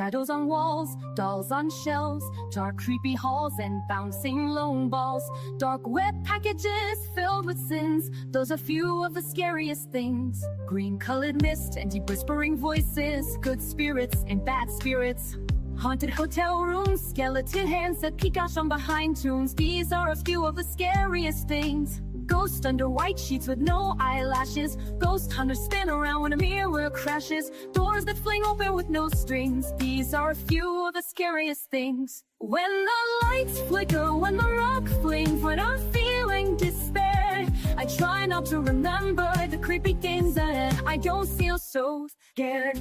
Shadows on walls, dolls on shelves, dark creepy halls and bouncing lone balls. Dark web packages filled with sins, those are few of the scariest things. Green colored mist and deep whispering voices, good spirits and bad spirits. Haunted hotel rooms, skeleton hands that peek out from behind tombs. These are a few of the scariest things. Ghost under white sheets with no eyelashes. Ghost hunters spin around when a mirror crashes. Doors that fling open with no strings. These are a few of the scariest things. When the lights flicker, when the rock flings, when I'm feeling despair, I try not to remember the creepy things that I don't feel so scared.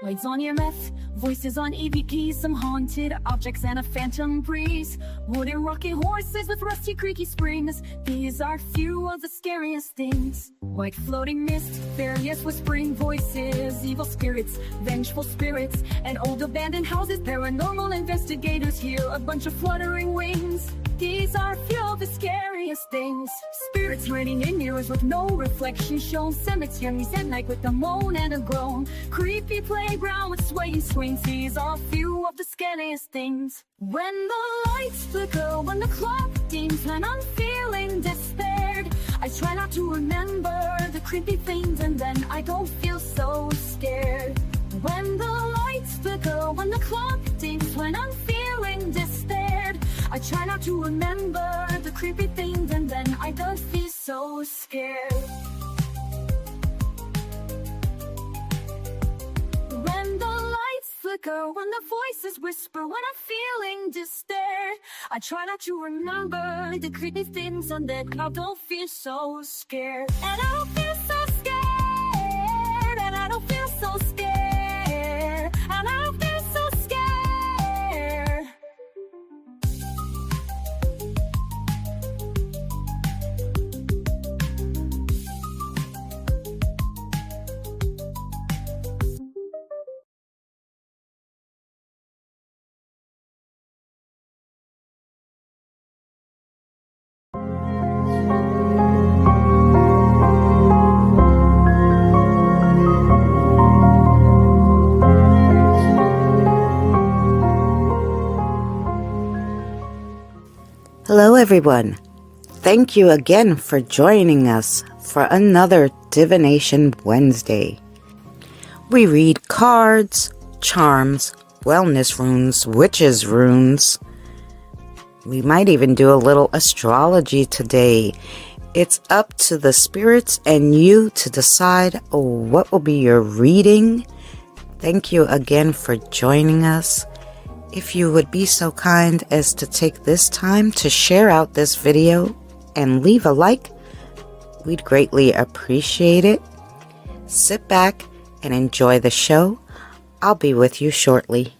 Lights on EMF, voices on EVP, some haunted objects and a phantom breeze. Wooden rocking horses with rusty creaky springs. These are few of the scariest things. White floating mist, various whispering voices, evil spirits, vengeful spirits, and old abandoned houses. Paranormal investigators hear a bunch of fluttering wings. These are a few of the scariest things. Spirits hiding in mirrors with no reflection shown. Cemeteries at night with a moan and a groan. Creepy playground with swaying swings. These are a few of the scariest things. When the lights flicker, when the clock dings, when I'm feeling despaired, I try not to remember the creepy things, and then I don't feel so scared. When the lights flicker, when the clock dings, when I'm feeling despaired, I try not to remember the creepy things, and then I don't feel so scared. When the lights flicker, when the voices whisper, when I'm feeling despair, I try not to remember the creepy things, and then I don't feel so scared. And I don't feel so scared, and I don't feel so scared, and I don't feel so scared. Hello everyone. Thank you again for joining us for another Divination Wednesday. We read cards, charms, wellness runes, witches runes. We might even do a little astrology today. It's up to the spirits and you to decide what will be your reading. Thank you again for joining us. If you would be so kind as to take this time to share out this video and leave a like, we'd greatly appreciate it. Sit back and enjoy the show. I'll be with you shortly.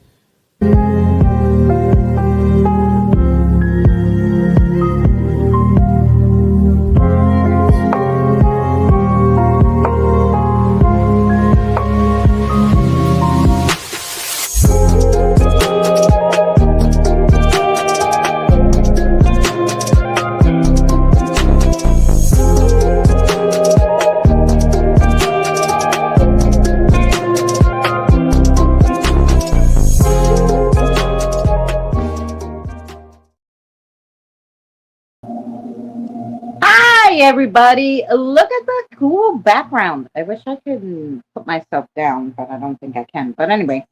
Hi everybody, look at the cool background. I wish I could put myself down, but I don't think I can. But anyway,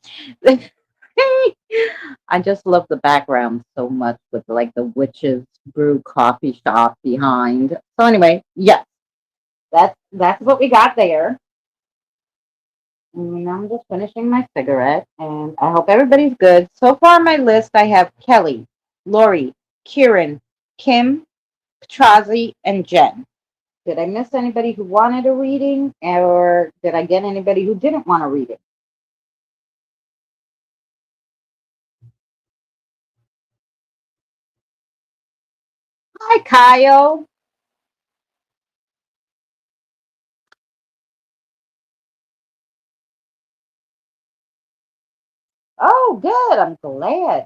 I just love the background so much with like the Witches Brew coffee shop behind. So anyway, yes, that's what we got there. And I'm just finishing my cigarette, and I hope everybody's good. So far on my list, I have Kelly, Lori, Kieran, Kim, Petrazi, and Jen. Did I miss anybody who wanted a reading, or did I get anybody who didn't want a reading? Hi, Kyle. Oh, good. I'm glad.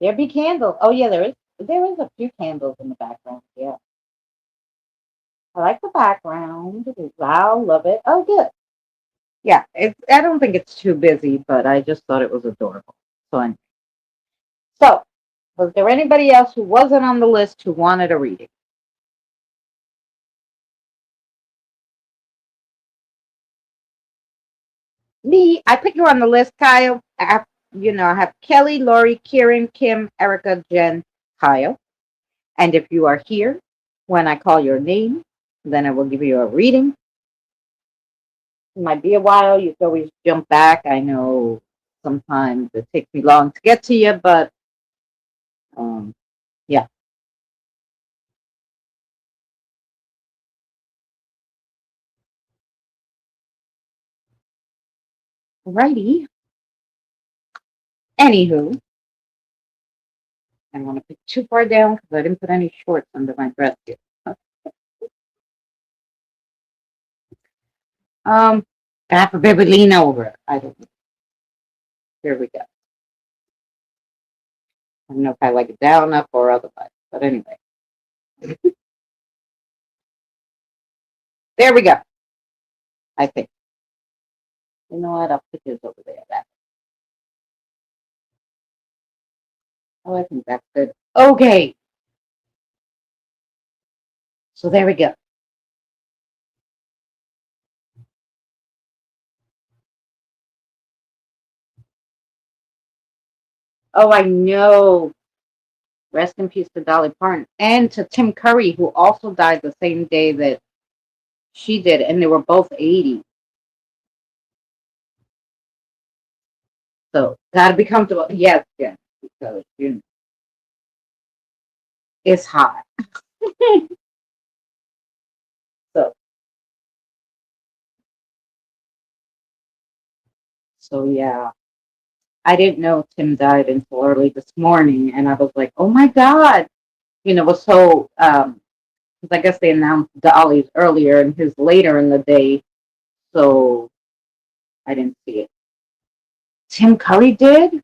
There be candles. Oh, yeah, there is. There is a few candles in the background. Yeah. I like the background. Wow, love it. Oh, good. Yeah, I don't think it's too busy, but I just thought it was adorable. So, so was there anybody else who wasn't on the list who wanted a reading? Me, I put you on the list, Kyle. I have Kelly, Lori, Kieran, Kim, Erica, Jen, Kyle. And if you are here when I call your name, then I will give you a reading. It might be a while. You can always jump back. I know sometimes it takes me long to get to you, but yeah. Righty. Anywho, I want to put too far down because I didn't put any shorts under my dress here. Um, God forbid we lean over. I don't know. Here we go. I don't know if I like it down, up, or otherwise. But anyway, there we go. I think. You know what? I'll put this over there. Oh, I think that's good. Okay. So there we go. Oh, I know. Rest in peace to Dolly Parton and to Tim Curry, who also died the same day that she did, and they were both 80. So gotta be comfortable. Yes, yes, because it's hot. So yeah. I didn't know Tim died until early this morning, and I was like, "Oh my god!" It was so because I guess they announced Dolly's earlier and his later in the day, so I didn't see it. Tim Curry did?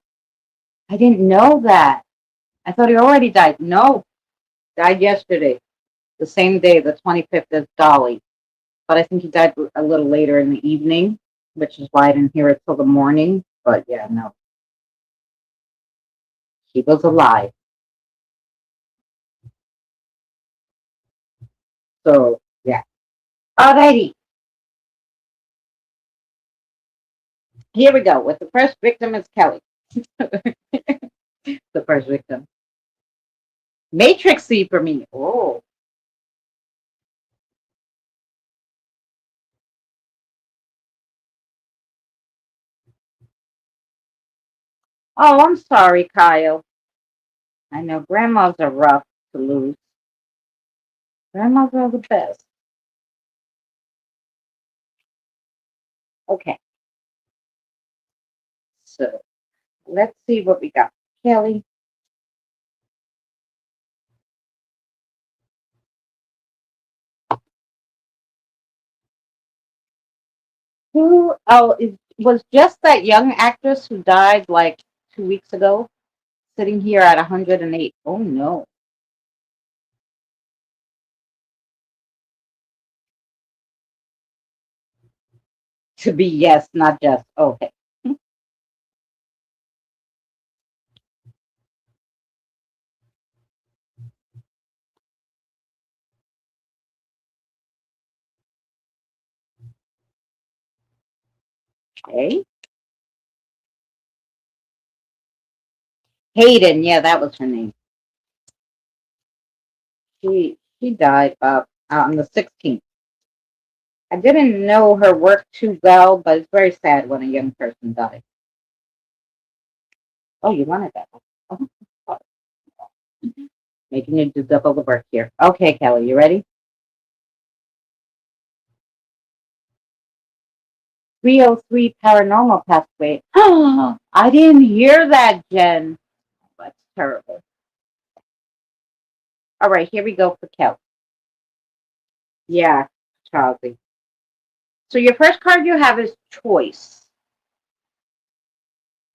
I didn't know that. I thought he already died. No, died yesterday, the same day, the 25th as Dolly. But I think he died a little later in the evening, which is why I didn't hear it till the morning. But yeah, no, he was alive. So yeah. Alrighty, here we go. With the first victim is Kelly. The first victim. Matrixy for me. Oh. Oh, I'm sorry, Kyle. I know grandmas are rough to lose. Grandmas are the best. Okay. So let's see what we got. Kelly. Who it was just that young actress who died like 2 weeks ago, sitting here at 108. Oh no. To be yes, not just okay. Okay. Hayden, yeah, that was her name. She died on the 16th. I didn't know her work too well, but it's very sad when a young person dies. Oh, you wanted that one. Oh, making you do double the work here. Okay, Kelly, you ready? 303 paranormal passed away. I didn't hear that, Jen. That's terrible. All right, here we go for Kelly. Yeah, Charlie. So your first card you have is choice.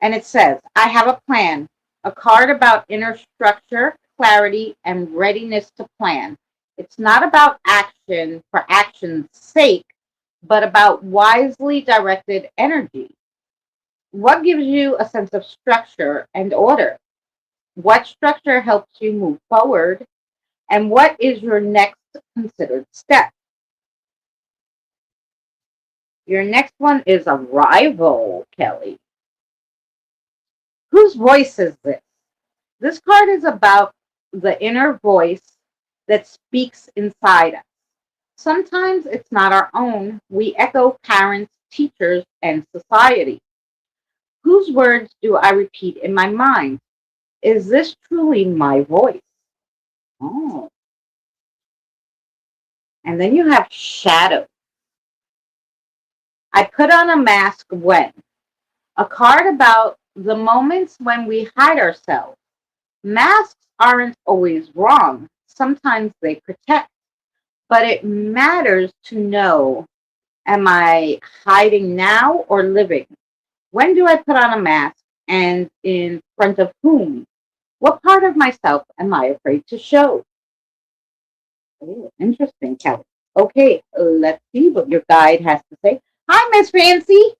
And it says, I have a plan. A card about inner structure, clarity and readiness to plan. It's not about action for action's sake, but about wisely directed energy. What gives you a sense of structure and order? What structure helps you move forward? And what is your next considered step? Your next one is arrival, Kelly. Whose voice is this? This card is about the inner voice that speaks inside us. Sometimes it's not our own. We echo parents, teachers, and society. Whose words do I repeat in my mind? Is this truly my voice? Oh. And then you have shadow. I put on a mask when. A card about the moments when we hide ourselves. Masks aren't always wrong. Sometimes they protect. But it matters to know, am I hiding now or living? When do I put on a mask and in front of whom? What part of myself am I afraid to show? Oh, interesting, Kelly. Okay, let's see what your guide has to say. Hi, Miss Fancy.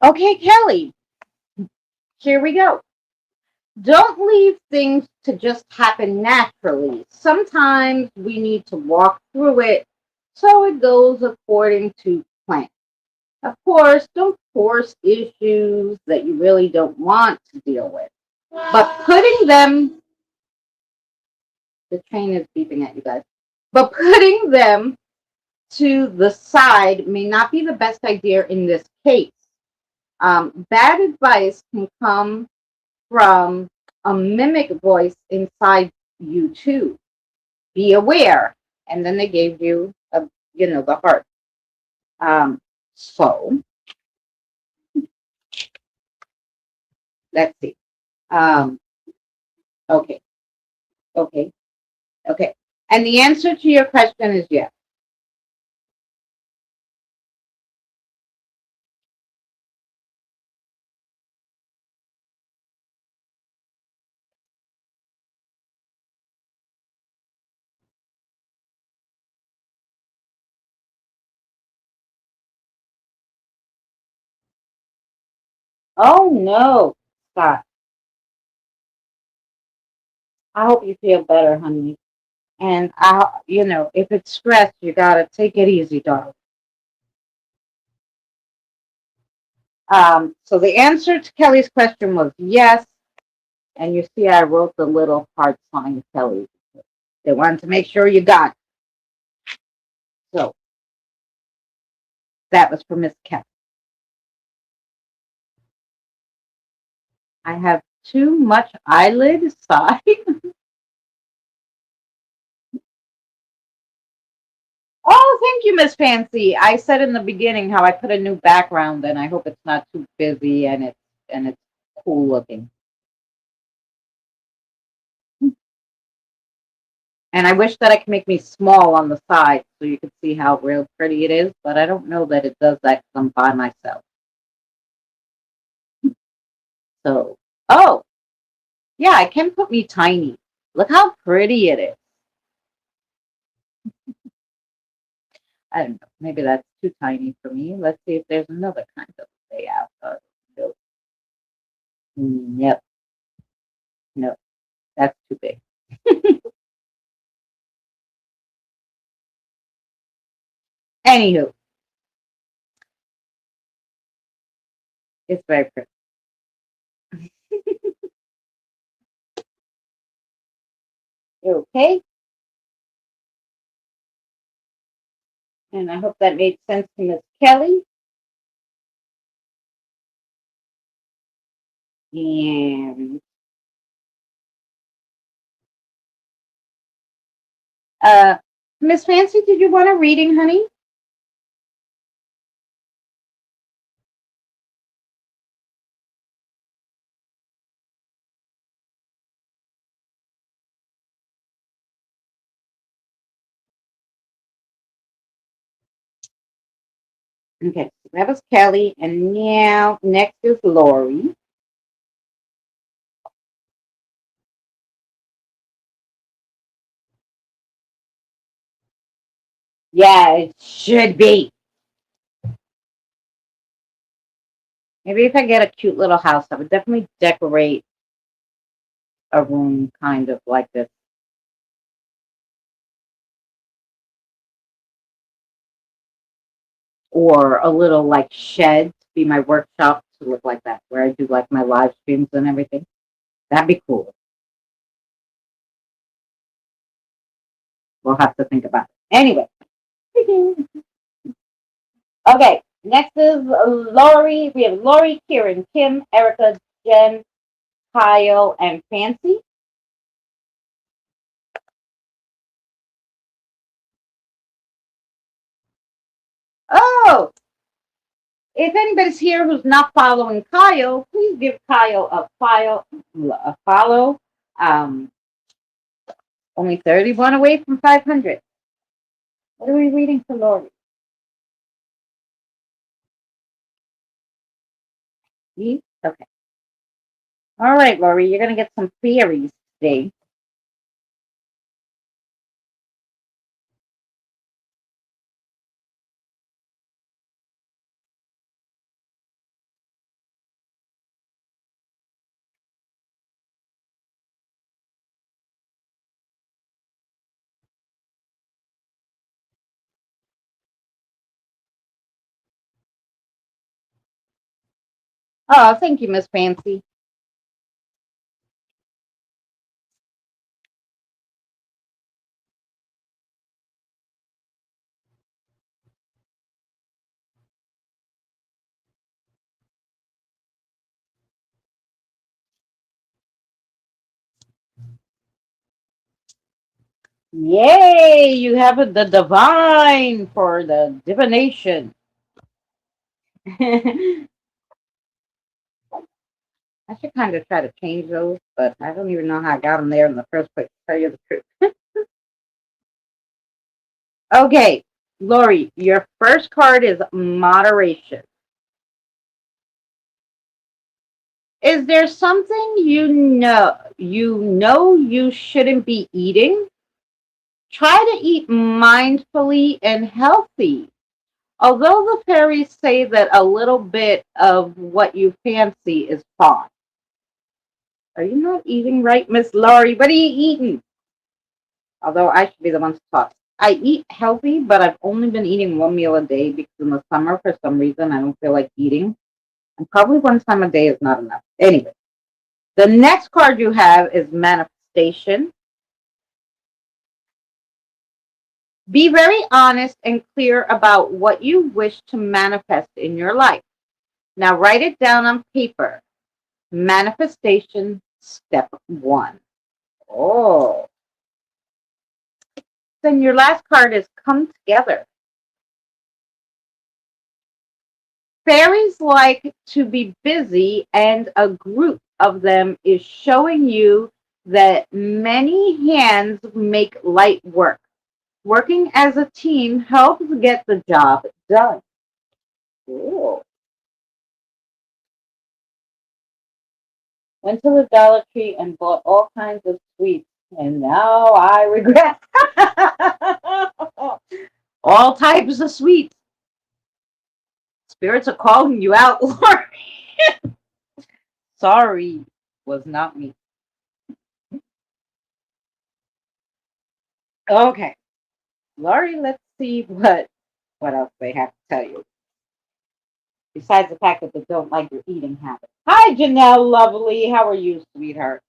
Okay, Kelly, here we go. Don't leave things to just happen naturally. Sometimes we need to walk through it so it goes according to plan. Of course, don't force issues that you really don't want to deal with. But putting them, the train is beeping at you guys, but putting them to the side may not be the best idea in this case. Bad advice can come from a mimic voice inside you too. Be aware. And then they gave you the heart. So let's see. Um, okay, okay, okay. And the answer to your question is yes. Oh no, Scott. I hope you feel better, honey. And if it's stress, you gotta take it easy, darling. So the answer to Kelly's question was yes. And you see, I wrote the little heart sign, Kelly. They wanted to make sure you got it. So that was for Miss Kelly. I have too much eyelid side. Oh, thank you, Miss Fancy. I said in the beginning how I put a new background, and I hope it's not too busy and it's cool looking. And I wish that I could make me small on the side so you could see how real pretty it is, but I don't know that it does that because I'm by myself. So, oh, yeah, I can put me tiny. Look how pretty it is. I don't know. Maybe that's too tiny for me. Let's see if there's another kind of layout. No, nope, no, that's too big. Anywho, it's very pretty. Okay, and I hope that made sense to Miss Kelly. And uh, Miss Fancy, did you want a reading, honey? Okay, so that was Kelly, and now next is Lori. Yeah, it should be. Maybe if I get a cute little house, I would definitely decorate a room kind of like this. Or a little like shed to be my workshop to look like that, where I do like my live streams and everything. That'd be cool. We'll have to think about it. Anyway. Okay, next is Lori. We have Lori, Kieran, Kim, Erica, Jen, Kyle, and Fancy. Oh, if anybody's here who's not following Kyle, please give Kyle a follow. Um, Only 31 away from 500. What are we reading for Lori? Okay. All right, Lori, you're going to get some fairies today. Oh, thank you, Miss Fancy. Yay! You have the divine for the divination. I should kind of try to change those, but I don't even know how I got them there in the first place, to tell you the truth. Okay, Lori, your first card is moderation. Is there something you shouldn't be eating? Try to eat mindfully and healthy. Although the fairies say that a little bit of what you fancy is fine. Are you not eating right, Miss Laurie? What are you eating? Although I should be the one to talk. I eat healthy, but I've only been eating one meal a day because in the summer, for some reason, I don't feel like eating. And probably one time a day is not enough. Anyway, the next card you have is manifestation. Be very honest and clear about what you wish to manifest in your life. Now write it down on paper. Manifestation step one. Oh. Then your last card is come together. Fairies like to be busy, and a group of them is showing you that many hands make light work. Working as a team helps get the job done. Cool. Went to the Dollar Tree and bought all kinds of sweets, and now I regret. All types of sweets. Spirits are calling you out, Lori. Sorry, was not me. Okay, Lori, let's see what else they have to tell you. Besides the fact that they don't like your eating habits. Hi, Janelle, lovely. How are you, sweetheart?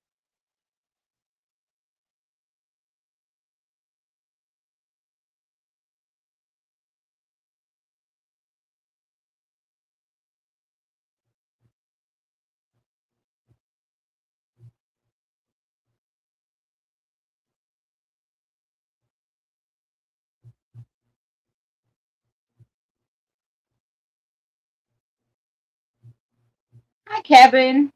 Hi, Kevin.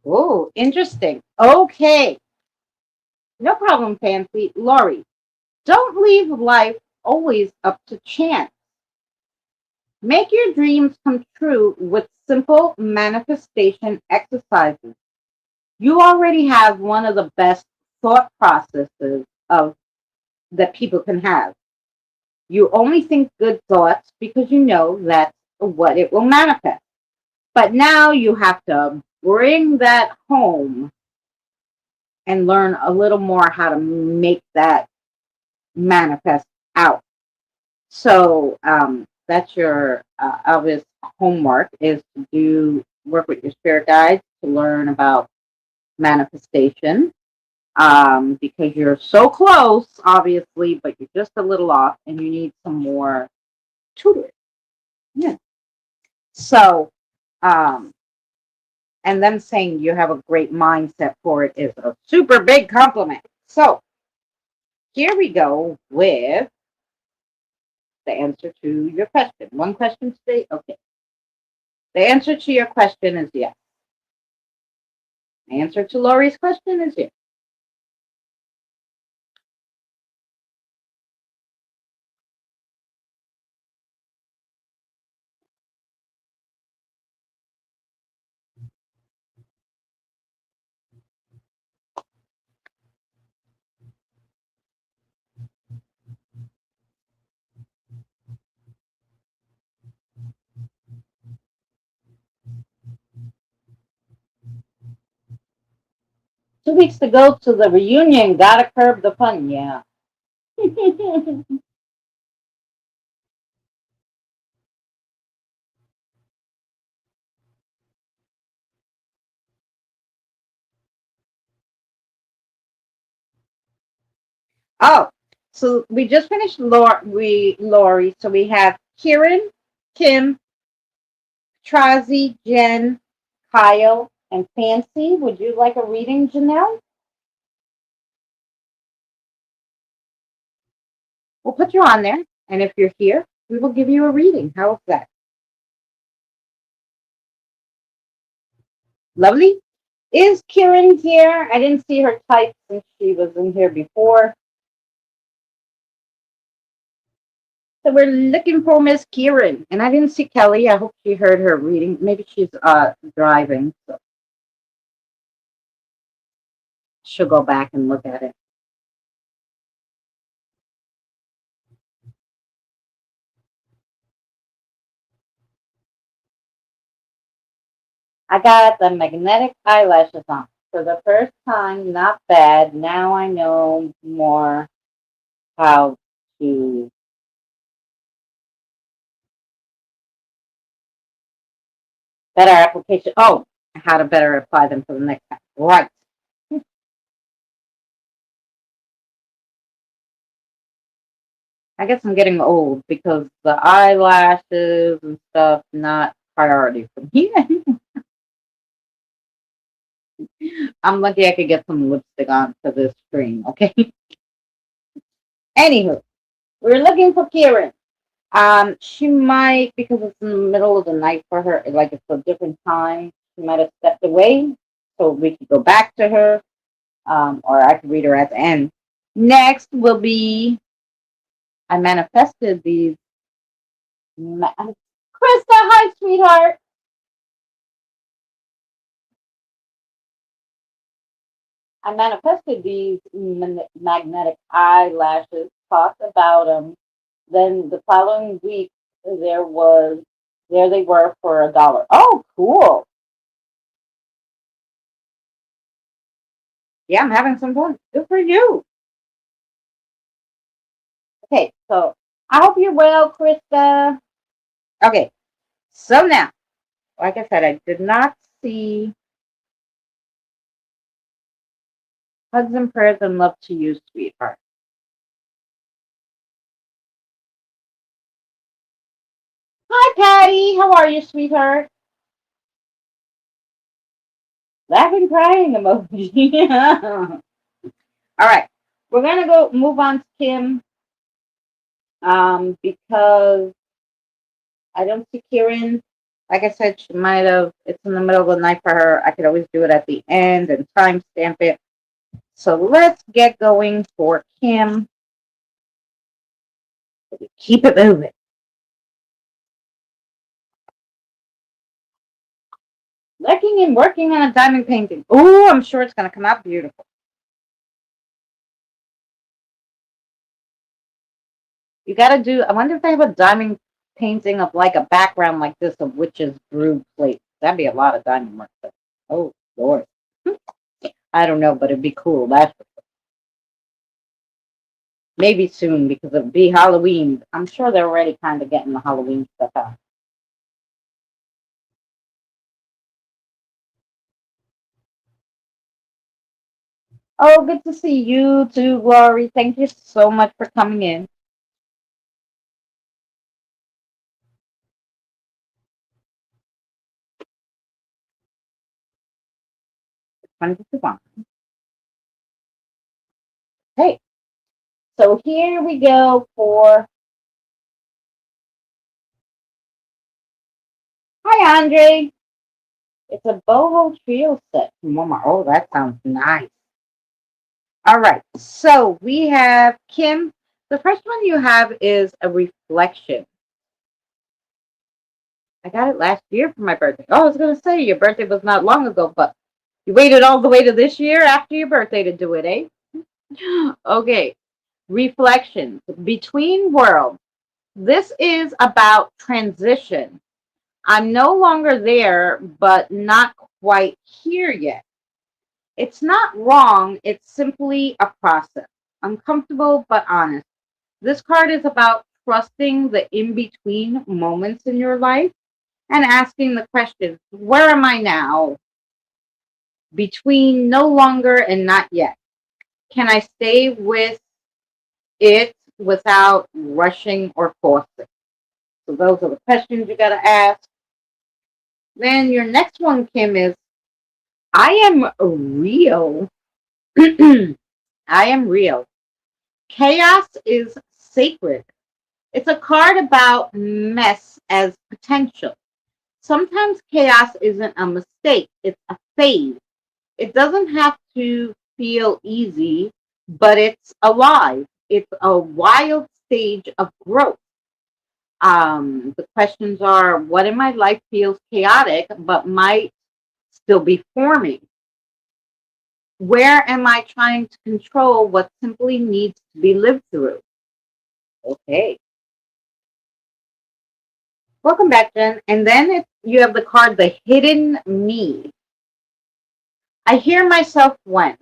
Oh, interesting. Okay. No problem, Fancy. Lori, don't leave life always up to chance. Make your dreams come true with simple manifestation exercises. You already have one of the best thought processes of that people can have. You only think good thoughts because you know that's what it will manifest. But now you have to bring that home and learn a little more how to make that manifest out. So that's your obvious homework is to do work with your spirit guides to learn about manifestation because you're so close, obviously, but you're just a little off and you need some more tutoring. Yeah. So, um, and them saying you have a great mindset for it is a super big compliment. So, here we go with the answer to your question. One question today? Okay. The answer to your question is yes. The answer to Lori's question is yes. 2 weeks to go to the reunion. Gotta curb the fun. Yeah. Oh, so we just finished Lori. So we have Kieran, Kim, Trazi, Jen, Kyle, and Fancy. Would you like a reading, Janelle? We'll put you on there, and if you're here, we will give you a reading. How's that? Lovely. Is Kieran here? I didn't see her type since she was in here before. So we're looking for Miss Kieran. And I didn't see Kelly. I hope she heard her reading. Maybe she's driving, so she'll go back and look at it. I got the magnetic eyelashes on. For the first time, not bad. Now I know more how to better application. Oh, how to better apply them for the next time. Right. I guess I'm getting old because the eyelashes and stuff not priority for me. I'm lucky I could get some lipstick on for this stream, okay? Anywho, we're looking for Kieran. She might, because it's in the middle of the night for her, like it's a different time, she might have stepped away, so we could go back to her, or I could read her at the end. Next will be, I manifested these. Krista, hi, sweetheart. I manifested these magnetic eyelashes, talked about them. Then the following week, there was, there they were for $1. Oh, cool. Yeah, I'm having some fun. Good for you. Okay, so I hope you're well, Krista. Okay, so now, like I said, I did not see hugs and prayers and love to you, sweetheart. Hi, Patty. How are you, sweetheart? Laughing, crying emoji. All right, we're gonna go move on to Kim, because I don't see Kieran. Like I said, she might have. It's in the middle of the night for her. I could always do it at the end and timestamp it. So let's get going for Kim. Keep it moving. Looking and working on a diamond painting. Oh, I'm sure it's going to come out beautiful. You got to do, I wonder if they have a diamond painting of like a background like this of witches' brood plate. That'd be a lot of diamond work. Oh, Lord. I don't know, but it'd be cool. That's maybe soon because it'll be Halloween. I'm sure they're already kind of getting the Halloween stuff out. Oh, good to see you too, Glory. Thank you so much for coming in. It's fun to see. Hey, so here we go for. Hi, Andre. It's a boho trio set from Walmart. Oh, that sounds nice. All right, so we have Kim. The first one you have is a reflection. I got it last year for my birthday. Oh, I was going to say your birthday was not long ago, but you waited all the way to this year after your birthday to do it, eh? Okay, reflections between worlds. This is about transition. I'm no longer there, but not quite here yet. It's not wrong, it's simply a process. Uncomfortable but honest. This card is about trusting the in between moments in your life and asking the question, where am I now? Between no longer and not yet. Can I stay with it without rushing or forcing? So those are the questions you got to ask. Then your next one, Kim, is I am real. I am real. Chaos is sacred. It's a card about mess as potential. Sometimes chaos isn't a mistake, it's a phase. It doesn't have to feel easy, but it's alive. It's a wild stage of growth. The questions are, what in my life feels chaotic but might still be forming? Where am I trying to control what simply needs to be lived through? Okay. Welcome back, Jen. And then you have the card, the hidden me. I hear myself when?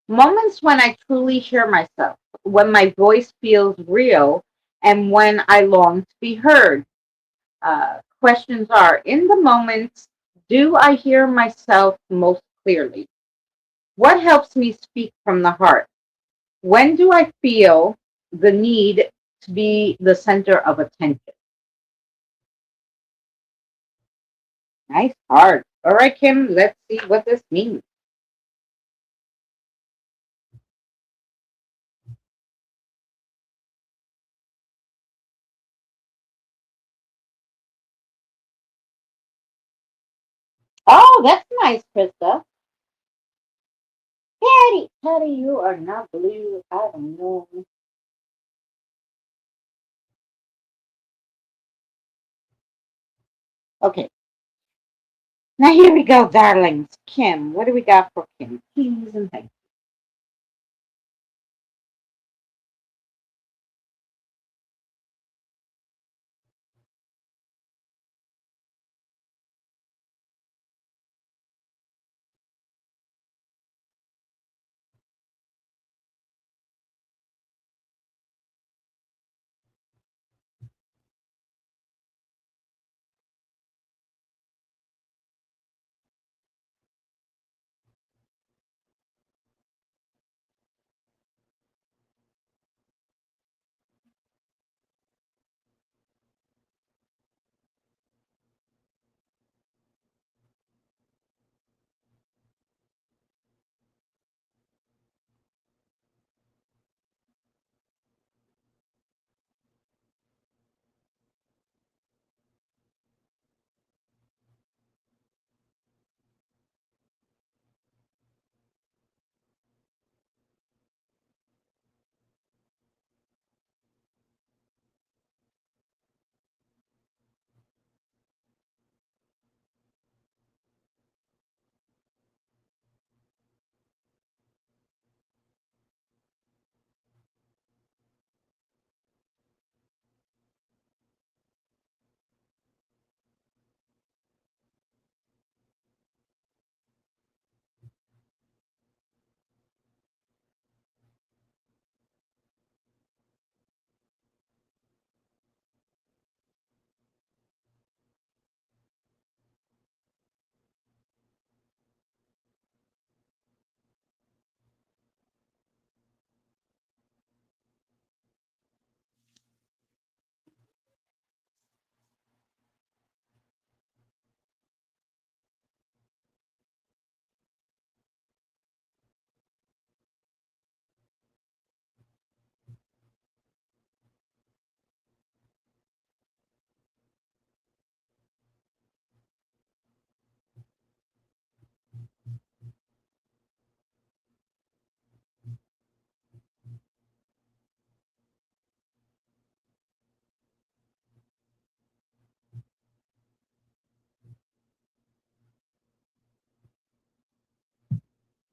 Moments when I truly hear myself, when my voice feels real, and when I long to be heard. Questions are, in the moments, do I hear myself most clearly? What helps me speak from the heart? When do I feel the need to be the center of attention? Nice card. All right, Kim, let's see what this means. Oh, that's nice, Krista. Patty, you are not blue. I don't know. Okay, now here we go, darlings. Kim, what do we got for Kim? Please and thank you.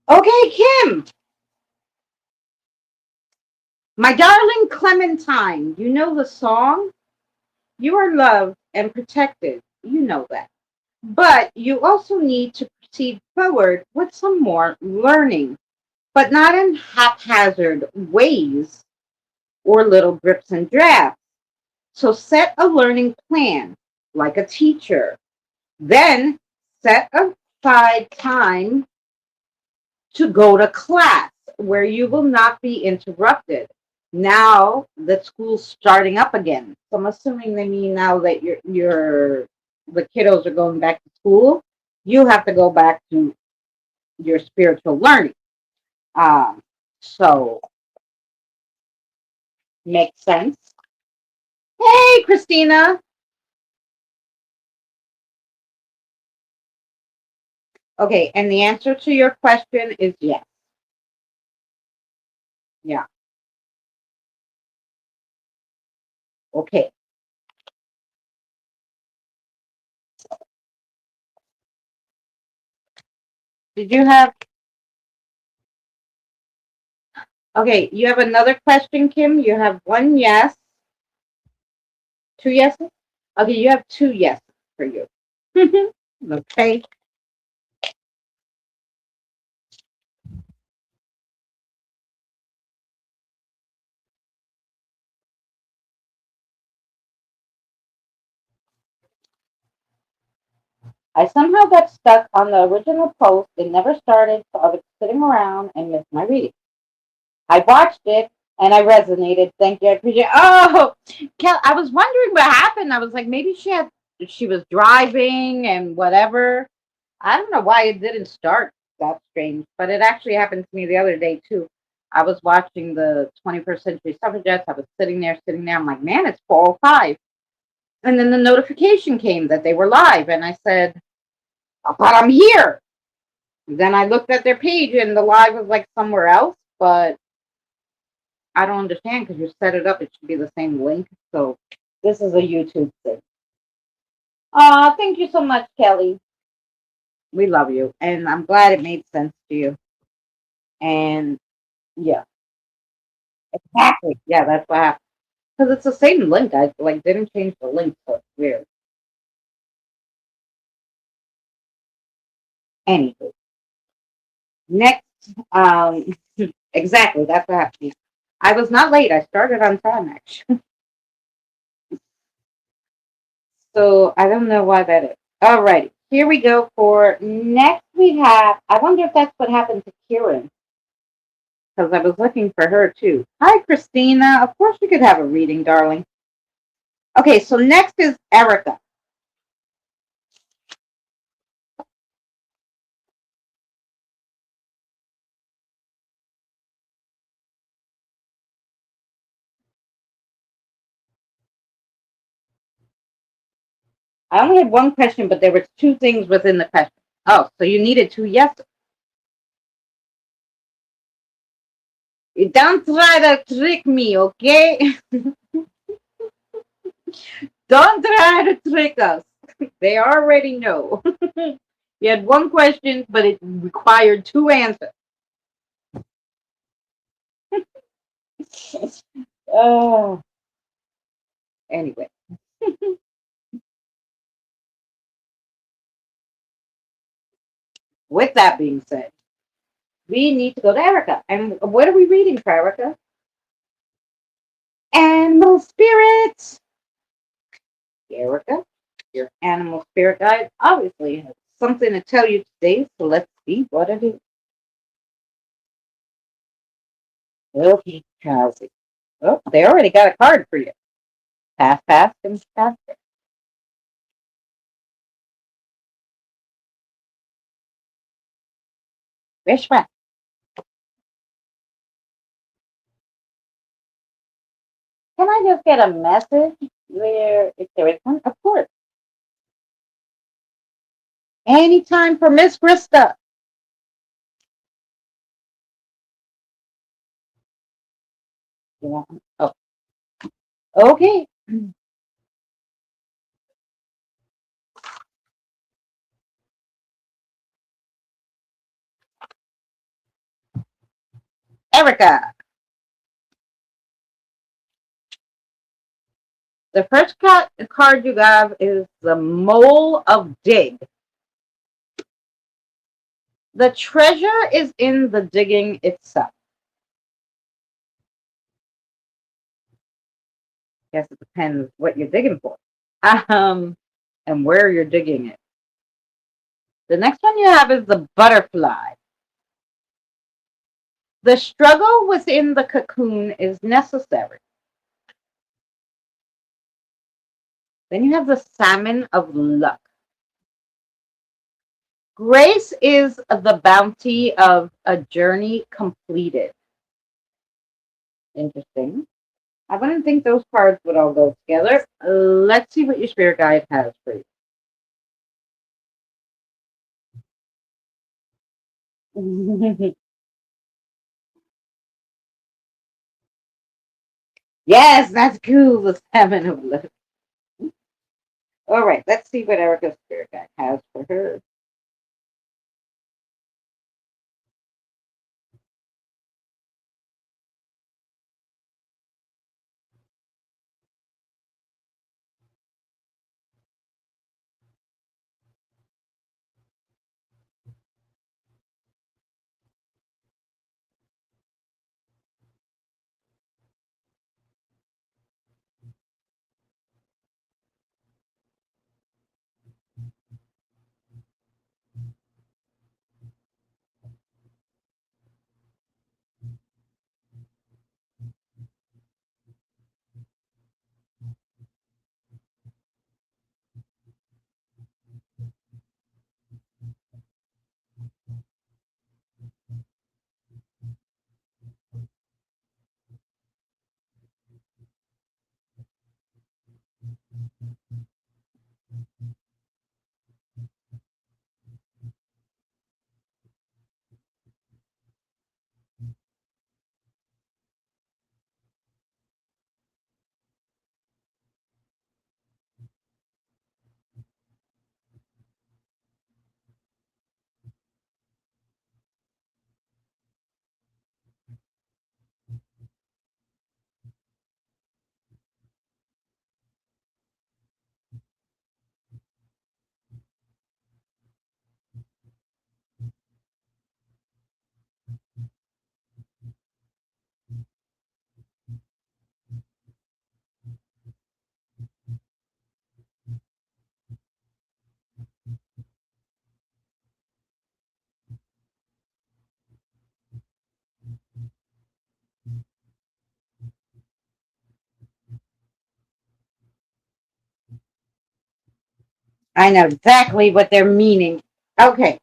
Okay, Kim, my darling Clementine, you know the song? You are loved and protected. You know that. But you also need to proceed forward with some more learning, but not in haphazard ways or little drips and drabs. So set a learning plan like a teacher. Then set aside time to go to class where you will not be interrupted. Now that school's starting up again. So I'm assuming they mean now that the kiddos are going back to school, you have to go back to your spiritual learning. Um, so makes sense. Hey, Christina. Okay, and the answer to your question is yes. Yeah. Okay. Did you have Okay, you have another question, Kim? You have one yes, two yeses? Okay, you have two yeses for you. Okay. I somehow got stuck on the original post. It never started, so I was sitting around and missed my reading. I watched it and I resonated. Thank you. I appreciate it. Oh, Kel, I was wondering what happened. I was like, maybe she was driving and whatever. I don't know why it didn't start. That's strange. But it actually happened to me the other day too. I was watching the 21st Century Suffragettes. I was sitting there. I'm like, man, it's 4:05. And then the notification came that they were live. And I said, but I'm here. Then I looked at their page and the live was like somewhere else. But I don't understand because you set it up. It should be the same link. So this is a YouTube thing. Thank you so much, Kelly. We love you. And I'm glad it made sense to you. And yeah, exactly. Yeah, that's what happened. Because it's the same link. I like didn't change the link, so it's weird. Anyway, next, um, exactly. That's what happened. I was not late. I started on time actually. So I don't know why that is. Alrighty, here we go for next. We have. I wonder if that's what happened to Kieran because I was looking for her too. Hi, Christina. Of course, we could have a reading, darling. Okay, so next is Erica. I only had one question, but there were two things within the question. Oh, so you needed two yeses. Don't try to trick me, okay? Don't try to trick us. They already know. You had one question, but it required two answers. Oh, anyway. With that being said, we need to go to Erica. And what are we reading for Erica? Animal spirits. Erica, your animal spirit guide obviously has something to tell you today, so let's see what it is. Okay, Chelsea. Oh, they already got a card for you. Pass, pass, and pass. Which one? Can I just get a message where if there is one? Of course. Anytime for Miss Krista. You want one? Oh, okay. Erica. The first card you got is the Mole of Dig. The treasure is in the digging itself. Guess it depends what you're digging for. Um, and where you're digging it. The next one you have is the butterfly. The struggle within the cocoon is necessary. Then you have the salmon of luck. Grace is the bounty of a journey completed. Interesting. I wouldn't think those cards would all go together. Let's see what your spirit guide has for you. Yes, that's cool. The salmon of luck. All right, let's see what Erica's spirit guide has for her. I know exactly what they're meaning. Okay,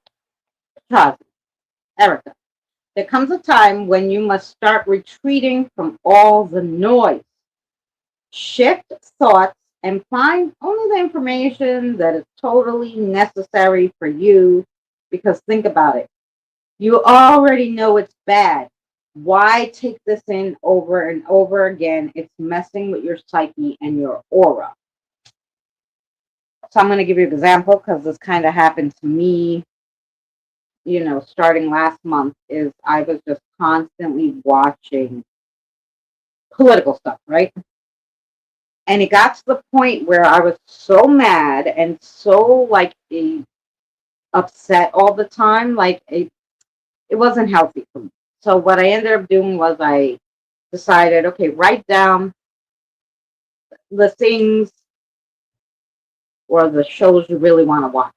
Tazi, Erica. There comes a time when you must start retreating from all the noise. Shift thoughts and find only the information that is totally necessary for you. Because think about it. You already know it's bad. Why take this in over and over again? It's messing with your psyche and your aura. So I'm going to give you an example because this kind of happened to me, starting last month. Is I was just constantly watching political stuff, right? And it got to the point where I was so mad and so upset all the time. It wasn't healthy for me. So what I ended up doing was I decided, okay, write down the things or the shows you really want to watch.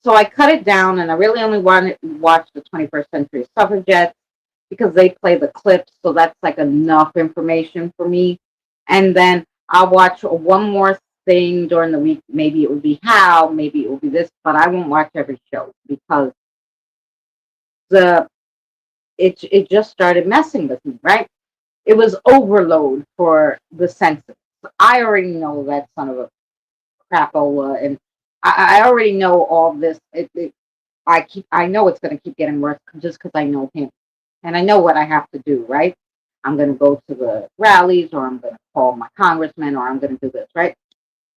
So I cut it down, and I really only wanted to watch the 21st Century Suffragettes because they play the clips, so that's like enough information for me. And then I'll watch one more thing during the week. Maybe it would be How, maybe it will be this, but I won't watch every show because the it just started messing with me, right? It was overload for the senses. I already know that son of a crapola, and I already know all this. I know it's going to keep getting worse just because I know him, and I know what I have to do. Right? I'm going to go to the rallies, or I'm going to call my congressman, or I'm going to do this. Right?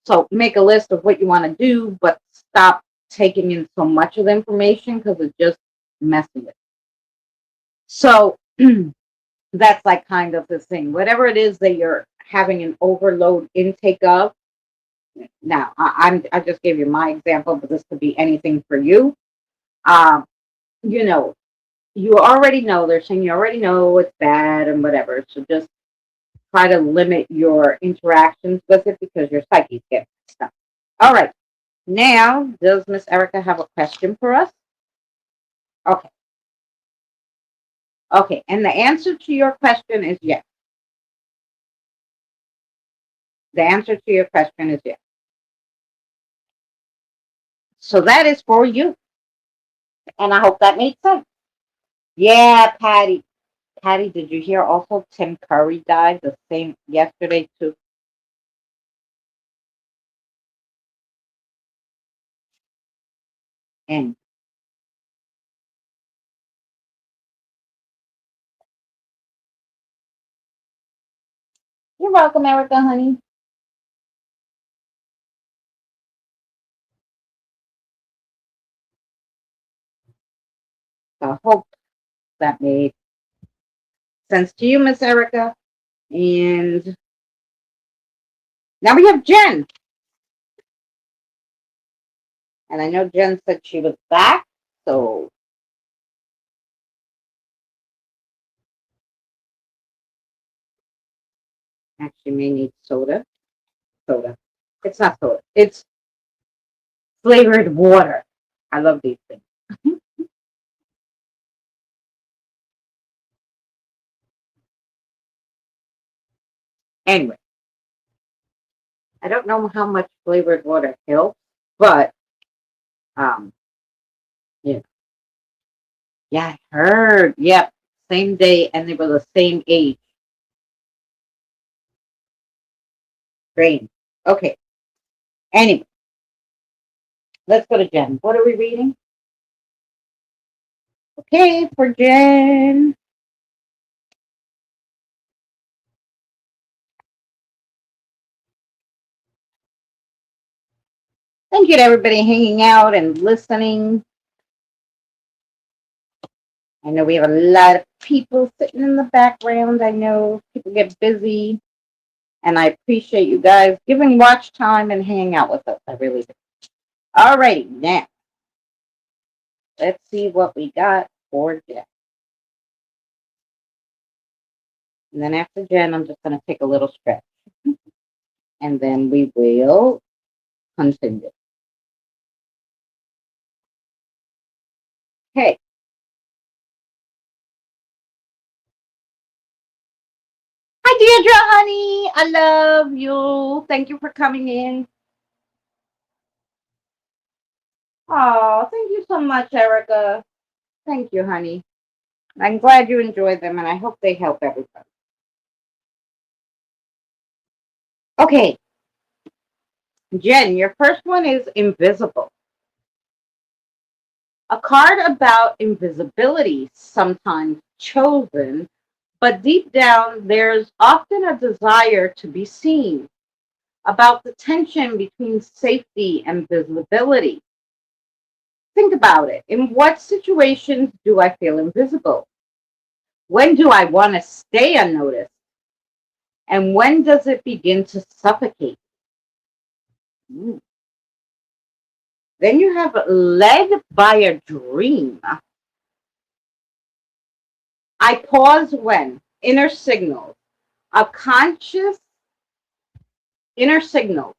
So make a list of what you want to do, but stop taking in so much of the information because it's just messing with. So that's like kind of the thing. Whatever it is that you're having an overload intake of. Now, I just gave you my example, but this could be anything for you. Um, you know, you already know, they're saying you already know it's bad and whatever. So just try to limit your interactions with it because your psyche's getting stuck. All right. Now, does Miss Erica have a question for us? Okay. Okay. And the answer to your question is yes. The answer to your question is yes. So that is for you. And I hope that made sense. Yeah, Patty. Patty, did you hear also Tim Curry died the same yesterday too? And you're welcome, Erica, honey. So I hope that made sense to you, Miss Erica. And now we have Jen. And I know Jen said she was back. So actually may need soda. Soda. It's not soda. It's flavored water. I love these things. Anyway, I don't know how much flavored water helps, but um, yeah, yeah, I heard. Yep, same day, and they were the same age. Great. Okay. Anyway, let's go to Jen. What are we reading? Okay, for Jen. Thank you to everybody hanging out and listening. I know we have a lot of people sitting in the background. I know people get busy, and I appreciate you guys giving watch time and hanging out with us. I really do. All righty, now let's see what we got for Jen. And then after Jen, I'm just going to take a little stretch, and then we will continue. Okay. Hi, Deirdre, honey. I love you. Thank you for coming in. Oh, thank you so much, Erica. Thank you, honey. I'm glad you enjoyed them, and I hope they help everybody. Okay, Jen, your first one is invisible. A card about invisibility, sometimes chosen, but deep down, there's often a desire to be seen, about the tension between safety and visibility. Think about it. In what situations do I feel invisible? When do I want to stay unnoticed? And when does it begin to suffocate? Mm. Then you have led by a dream. I pause when inner signals, a conscious inner signal,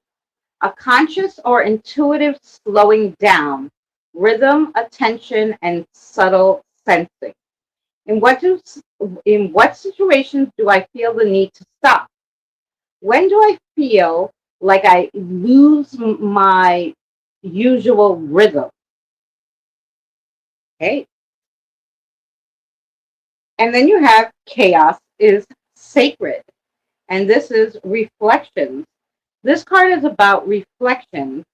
a conscious or intuitive slowing down, rhythm, attention, and subtle sensing. In what do, in what situations do I feel the need to stop? When do I feel like I lose my usual rhythm? Okay. And then you have chaos is sacred. And this is reflections. This card is about reflection.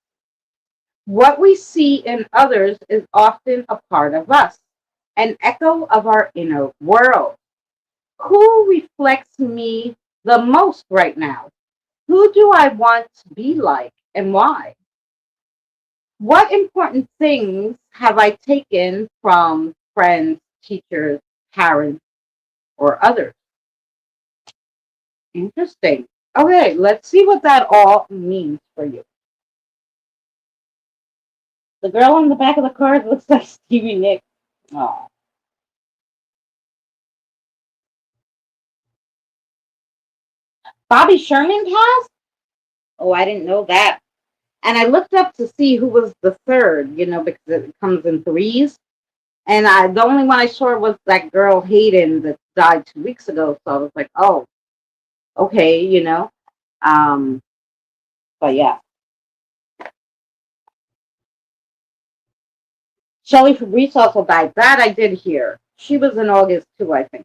What we see in others is often a part of us, an echo of our inner world. Who reflects me the most right now? Who do I want to be like and why? What important things have I taken from friends, teachers, parents, or others? Interesting. Okay, let's see what that all means for you. The girl on the back of the card looks like Stevie Nicks. Oh, Bobby Sherman passed? Oh, I didn't know that. And I looked up to see who was the third, because it comes in threes. And the only one I saw was that girl Hayden that died 2 weeks ago. So I was like, oh, okay. Um, but yeah, Shelley Fabrice also died. That I did hear. She was in August too, I think.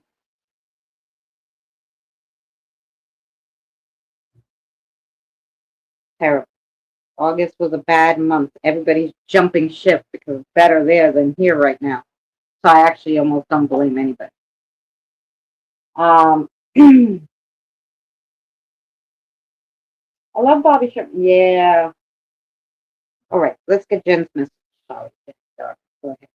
Terrible. August was a bad month. Everybody's jumping ship because it's better there than here right now. So I actually almost don't blame anybody. Um, I love Bobby Sherman. Yeah. All right, let's get Jen's message. Sorry. Go ahead.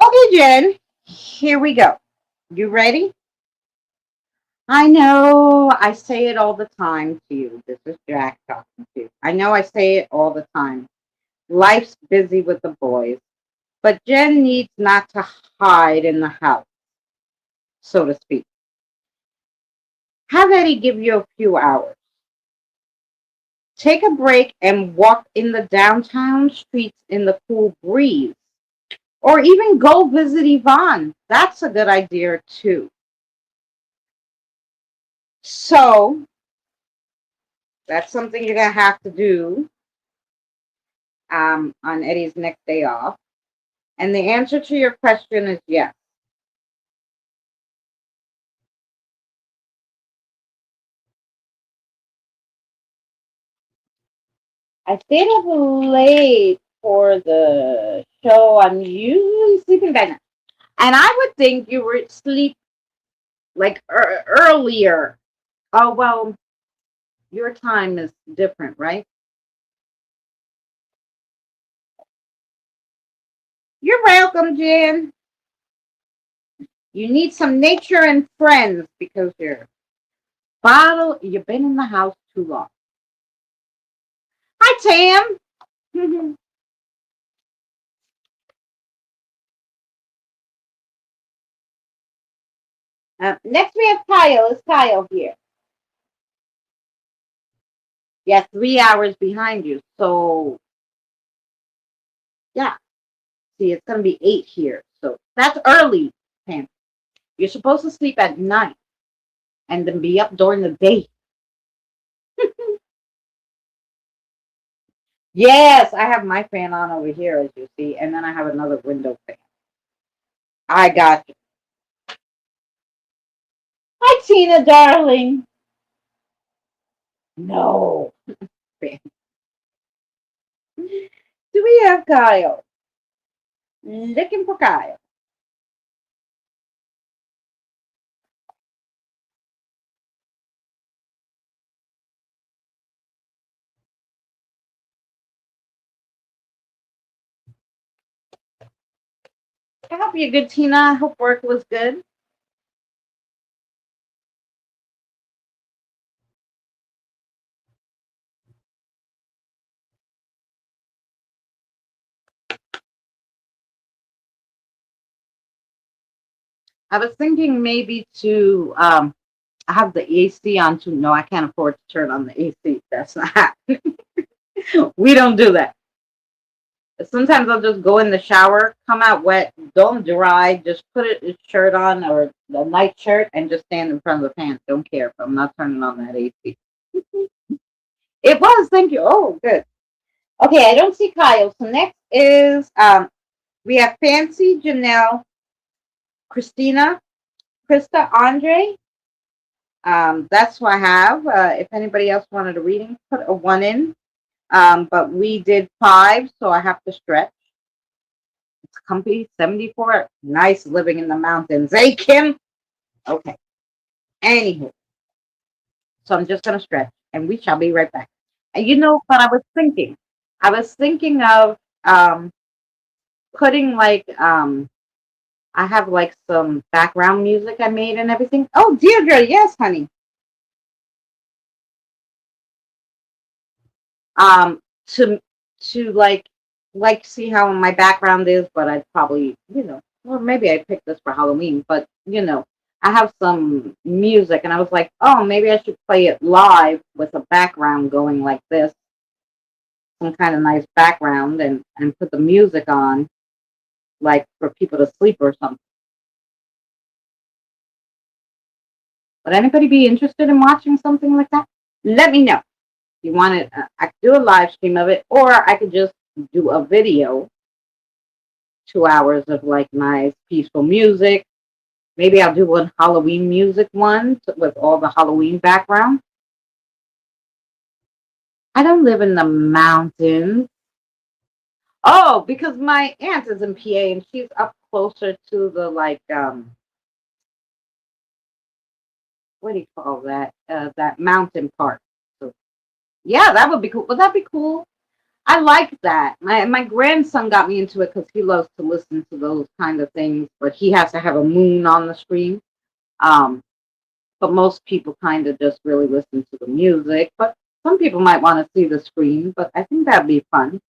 Okay, Jen, here we go. You ready? I know I say it all the time to you. This is Jack talking to you. I know I say it all the time. Life's busy with the boys, but Jen needs not to hide in the house, so to speak. Have Eddie give you a few hours. Take a break and walk in the downtown streets in the cool breeze. Or even go visit Yvonne. That's a good idea too. So that's something you're gonna have to do on Eddie's next day off. And the answer to your question is yes. I stayed up late for the show. I'm usually sleeping by now. And I would think you were asleep like earlier. Oh, well, your time is different, right? You're welcome, Jen. You need some nature and friends because you've been in the house too long. Hi, Tam. Next we have Kyle. Is Kyle here? Yeah, 3 hours behind you. So, yeah. See, it's going to be 8 here. So that's early, Tam. You're supposed to sleep at night and then be up during the day. Yes, I have my fan on over here, as you see, and then I have another window fan. I got you. Hi, Tina, darling. No. Do we have Kyle? Looking for Kyle. I hope you're good, Tina. I hope work was good. I was thinking maybe to have the AC on too. No, I can't afford to turn on the AC. That's not. We don't do that. Sometimes I'll just go in the shower, come out wet, don't dry, just put a shirt on or a night shirt and just stand in front of the fan. Don't care if I'm not turning on that AC. It was, thank you. Oh, good. Okay, I don't see Kyle. So next is we have Fancy, Janelle, Christina, Krista, Andre. That's what I have. If anybody else wanted a reading, put a one in. But we did 5, so I have to stretch. It's comfy, 74. Nice living in the mountains. Hey, Kim. Okay. Anywho, so I'm just gonna stretch, and we shall be right back. And what I was thinking? I was thinking of putting like I have like some background music I made and everything. Oh, Deirdre, yes, honey. Um, to to see how my background is, but I'd probably or maybe I picked this for Halloween, but I have some music, and I was like, oh, maybe I should play it live with a background going like this, some kind of nice background, and put the music on, like for people to sleep or something. Would anybody be interested in watching something like that? Let me know. If you want it, I could do a live stream of it, or I could just do a video, 2 hours of like nice peaceful music. Maybe I'll do one Halloween music one with all the Halloween background. I don't live in the mountains. Oh, because my aunt is in PA and she's up closer to the what do you call that? That mountain part. So yeah, that would be cool. Would that be cool? I like that. My grandson got me into it because he loves to listen to those kind of things, but he has to have a moon on the screen. But most people kind of just really listen to the music. But some people might want to see the screen. But I think that'd be fun.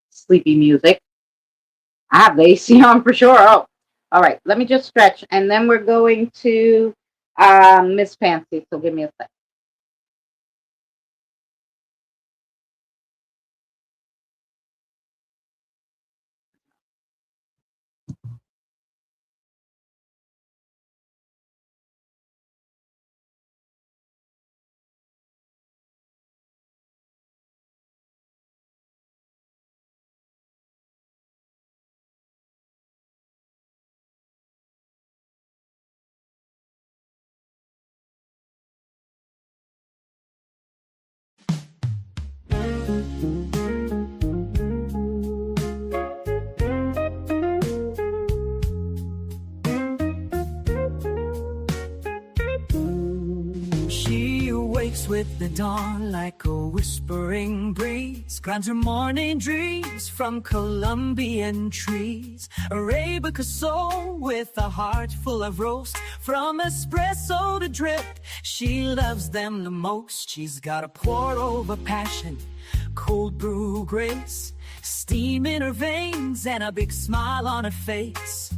Sleepy music. I have the AC on for sure. Oh, all right. Let me just stretch, and then we're going to Miss Fancy. So give me a sec. She awakes with the dawn like a whispering breeze, grants her morning dreams from Colombian trees. Arabica soul with a heart full of roast, from espresso to drip, she loves them the most. She's got a pour over passion, cold brew grace, steam in her veins and a big smile on her face.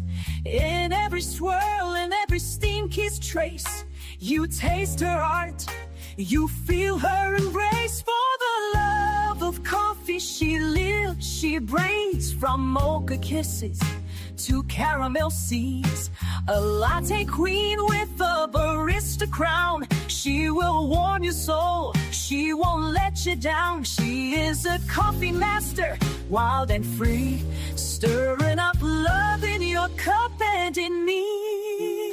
In every swirl, in every steam kiss trace, you taste her art, you feel her embrace. For the love of coffee she lives, she brings from mocha kisses to caramel seeds. A latte queen with a barista crown. She will warm your soul, she won't let you down. She is a coffee master, wild and free, stirring up love in your cup and in me.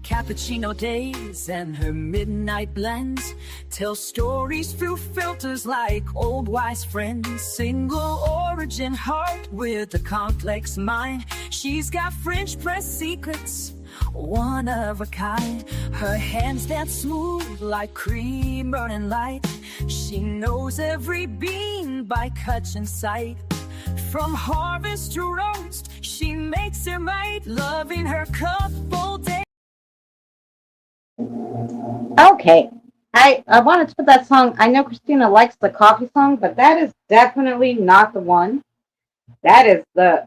Cappuccino days and her midnight blends tell stories through filters like old wise friends. Single origin heart with a complex mind. She's got French press secrets, one of a kind. Her hands dance smooth like cream burning light. She knows every bean by touch and sight. From harvest to roast, she makes her right, loving her cup all day. Okay. I wanted to put that song. I know Christina likes the coffee song, but that is definitely not the one. That is the,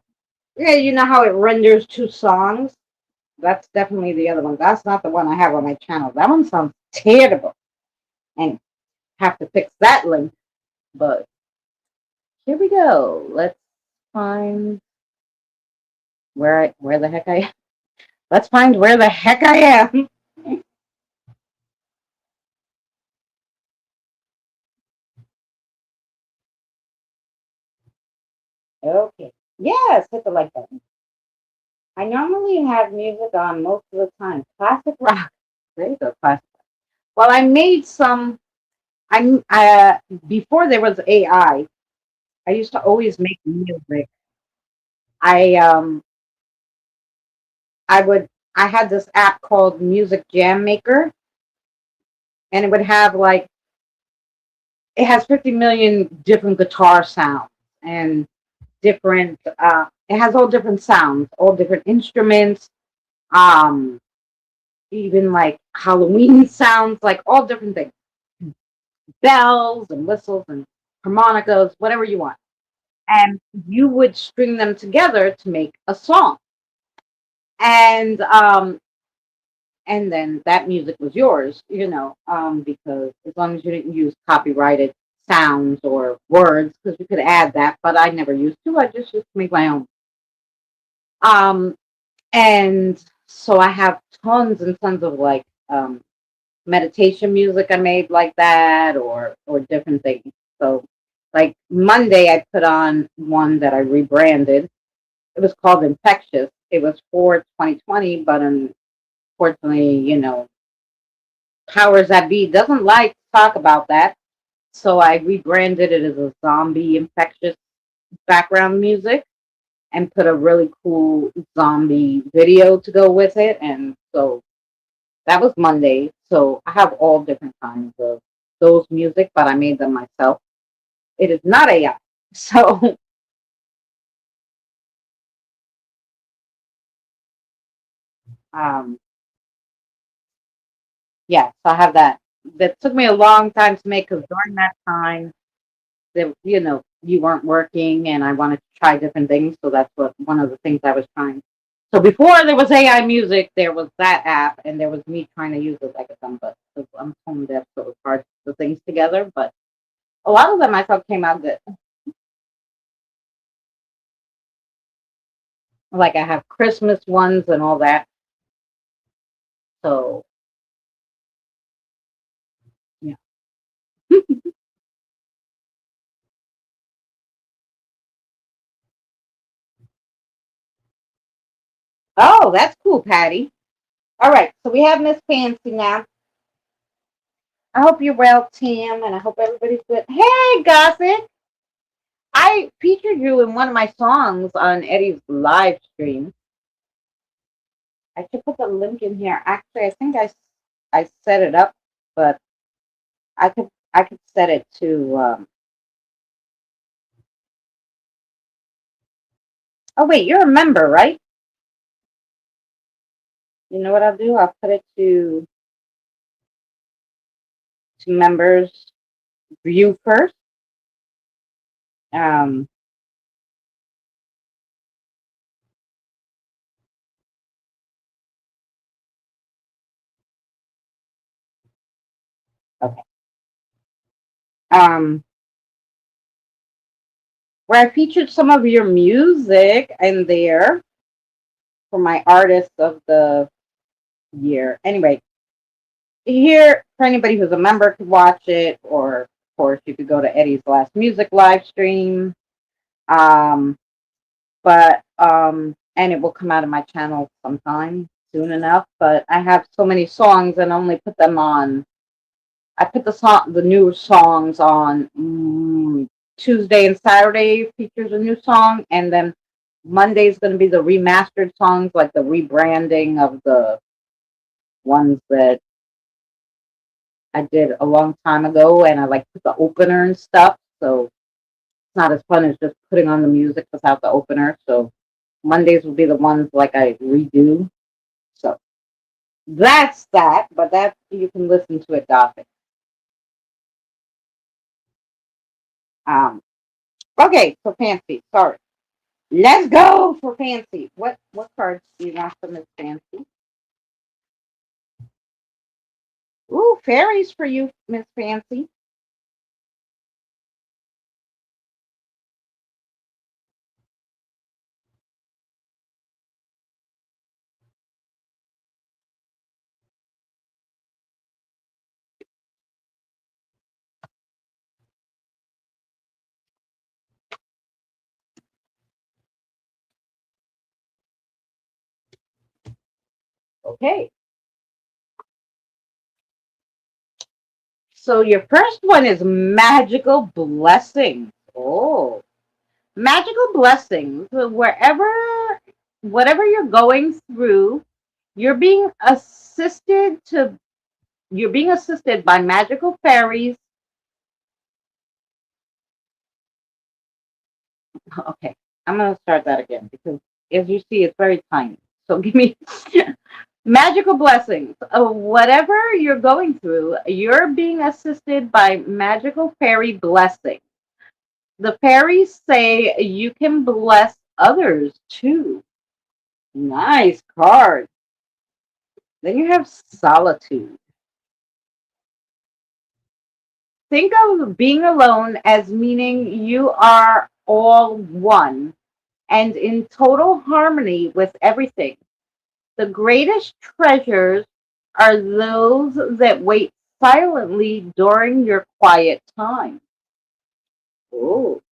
yeah, you know how it renders two songs? That's definitely the other one. That's not the one I have on my channel. That one sounds terrible. And have to fix that link. But here we go. Let's find where the heck I am. Let's find where the heck I am. Okay. Yes, hit the like button. I normally have music on most of the time. Classic rock. There you go, classic. Well, I made some. I'm before there was AI. I used to always make music. I um I would I had this app called Music Jam Maker, and it would have like it has 50 million different guitar sounds and different. It has all different sounds, all different instruments. Um, Even like Halloween sounds, like all different things, bells and whistles and harmonicas, whatever you want. And you would string them together to make a song. And and then that music was yours, because as long as you didn't use copyrighted sounds or words, because you could add that, but I never used to. I just used to make my own. Um, and so I have tons and tons of like meditation music I made like that, or different things. So like Monday I put on one that I rebranded. It was called Infectious. It was for 2020, but unfortunately, powers that be doesn't like to talk about that. So I rebranded it as a zombie infectious background music and put a really cool zombie video to go with it. And so that was Monday. So I have all different kinds of those music, but I made them myself. It is not AI. So um yeah, so I have that. That took me a long time to make because during that time that you weren't working and I wanted to try different things. So that's what one of the things I was trying. So before there was AI music, there was that app, and there was me trying to use it like a dumb, but I'm tone deaf, so it's hard to put things together. But a lot of them I thought came out good. Like I have Christmas ones and all that. So yeah. Oh, that's cool, Patty. All right, so we have Miss Fancy now. I hope you're well, Tim, and I hope everybody's good. Hey, Gossip. I featured you in one of my songs on Eddie's live stream. I should put the link in here. Actually, I think I set it up, but I could set it to. Oh wait, you're a member, right? You know what I'll do? I'll put it to members view first. Um, okay. Um, where I featured some of your music in there. for my artist of the year. Anyway, here for anybody who's a member could watch it, or of course you could go to Eddie's Last Music live stream. Um, and it will come out of my channel sometime soon enough. But I have so many songs and only put them on. I put the new songs on Tuesday and Saturday features a new song, and then Monday is going to be the remastered songs, like the rebranding of the ones that I did a long time ago, and I like put the opener and stuff. So it's not as fun as just putting on the music without the opener. So Mondays will be the ones like I redo. So that's that, but that you can listen to it, Gothic. Um, okay, so fancy. Sorry. Let's go for fancy. What cards do you want for Miss Fancy? Ooh, fairies for you, Miss Fancy. Okay. So your first one is magical blessings. Oh, magical blessings. So whatever you're going through, you're being assisted to you're being assisted by magical fairies. Okay, I'm gonna start that again because as you see, it's very tiny. So give me magical blessings. Whatever you're going through, you're being assisted by magical fairy blessings. The fairies say you can bless others too. Nice card. Then you have solitude. Think of being alone as meaning you are all one and in total harmony with everything. The greatest treasures are those that wait silently during your quiet time. Oh,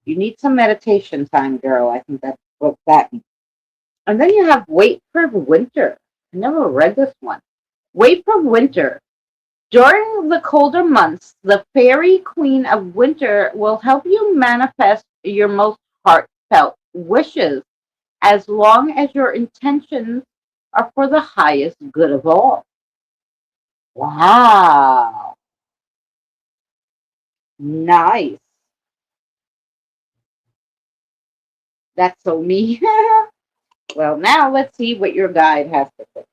you need some meditation time, girl. I think that's what that means. And then you have Wait for Winter. I never read this one. Wait for Winter. During the colder months, the fairy queen of winter will help you manifest your most heartfelt wishes as long as your intentions are for the highest good of all. Wow. Nice. That's so me. Well, now let's see what your guide has to say.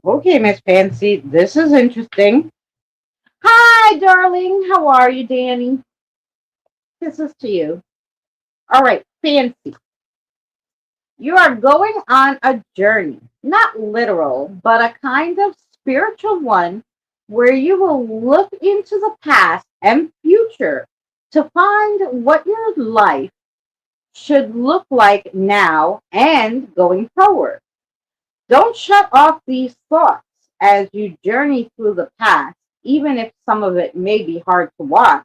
Okay, Miss Fancy, this is interesting. Hi, darling. How are you, Danny? This is to you. All right, Fancy. You are going on a journey, not literal, but a kind of spiritual one where you will look into the past and future to find what your life should look like now and going forward. Don't shut off these thoughts as you journey through the past, even if some of it may be hard to watch,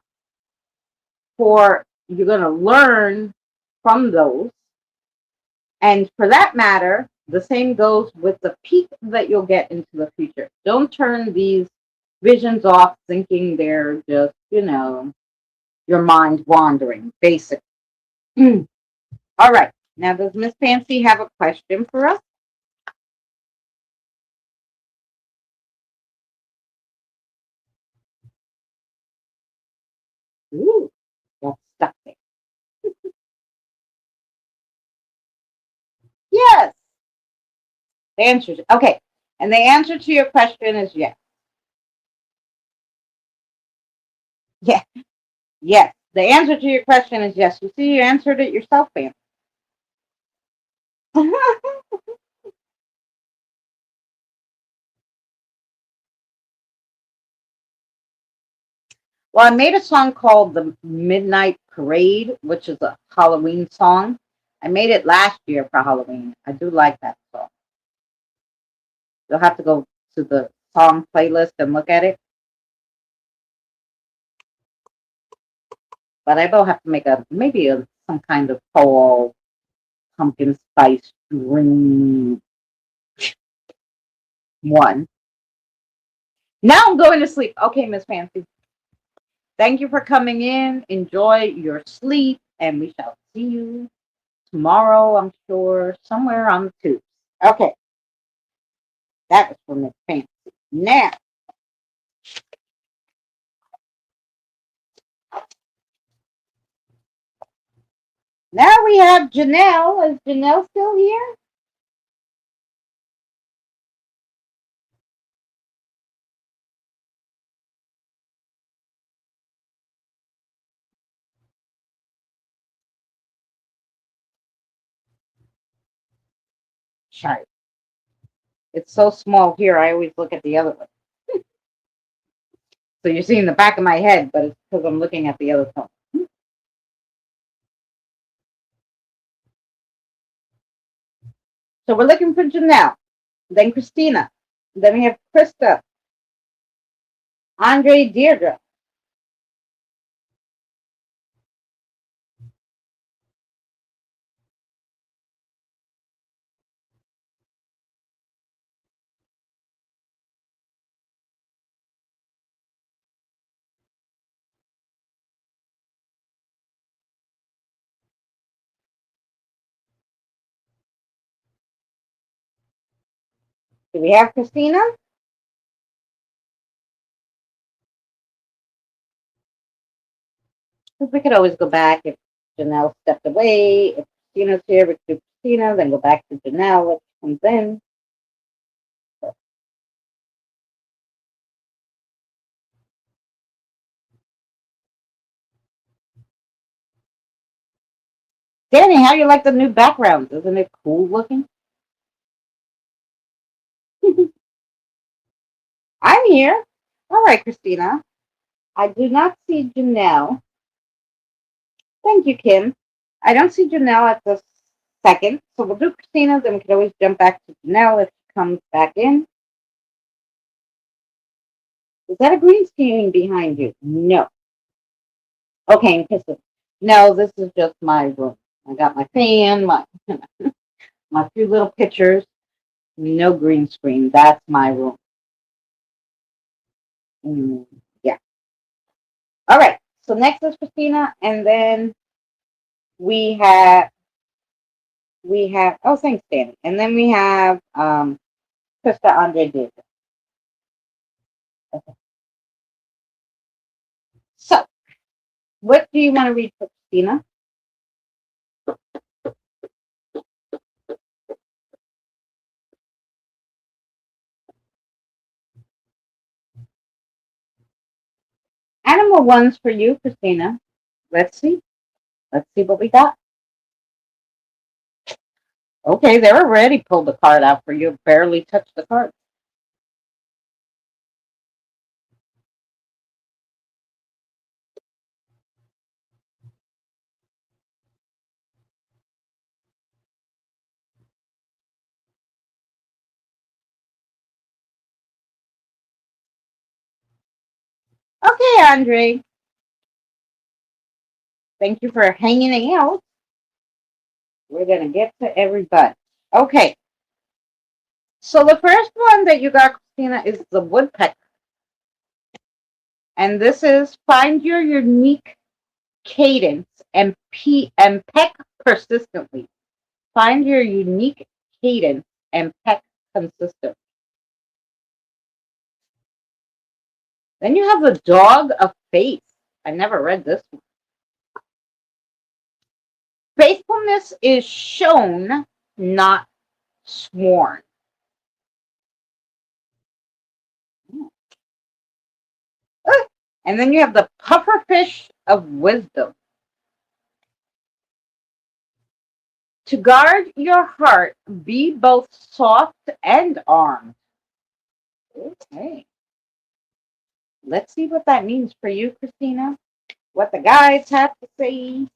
for you're going to learn from those. And for that matter, the same goes with the peak that you'll get into the future. Don't turn these visions off thinking they're just, your mind wandering, basically. All right. Now, does Miss Fancy have a question for us? Ooh, that's stuck there. Yes. The answer. Okay. And the answer to your question is yes. Yeah. Yes. The answer to your question is yes. You see, you answered it yourself, Fancy. Well, I made a song called The Midnight Parade, which is a Halloween song. I made it last year for Halloween. I do like that song. You'll have to go to the song playlist and look at it. But I will have to make some kind of fall pumpkin spice dream one. Now I'm going to sleep. Okay, Miss Fancy. Thank you for coming in. Enjoy your sleep, and we shall see you tomorrow, I'm sure, somewhere on the tubes. Okay, that was from Miss Fancy. Now we have Janelle. Is Janelle still here? Chart. It's so small here. I always look at the other one. So you're seeing the back of my head, but it's because I'm looking at the other phone. So we're looking for Janelle, then Christina, then we have Krista, Andre, Deirdre. Do we have Christina? Because we could always go back if Janelle stepped away. If Christina's here, we could do Christina, then go back to Janelle if she comes in. Danny, how do you like the new background? Isn't it cool looking? I'm here. All right, Christina. I do not see Janelle. Thank you, Kim. I don't see Janelle at the second, so we'll do Christina, then we can always jump back to Janelle if she comes back in. Is that a green screen behind you? No. Okay, and Kristen. No, this is just my room. I got my fan, my few little pictures. No green screen. That's my room. Mm, yeah. All right. So next is Christina, and then we have oh thanks, Danny. And then we have Krista Andre Davis. Okay. So what do you want to read for Christina? Animal ones for you, Christina. Let's see. Let's see what we got. Okay, they already pulled the card out for you. Barely touched the card. Okay, Andre. Thank you for hanging out. We're going to get to everybody. Okay. So the first one that you got, Christina, is the woodpecker. And this is find your unique cadence and peck persistently. Find your unique cadence and peck consistently. Then you have the dog of faith. I never read this one. Faithfulness is shown, not sworn. And then you have the pufferfish of wisdom. To guard your heart, be both soft and armed. Okay. Let's see what that means for you, Christina. What the guys have to say.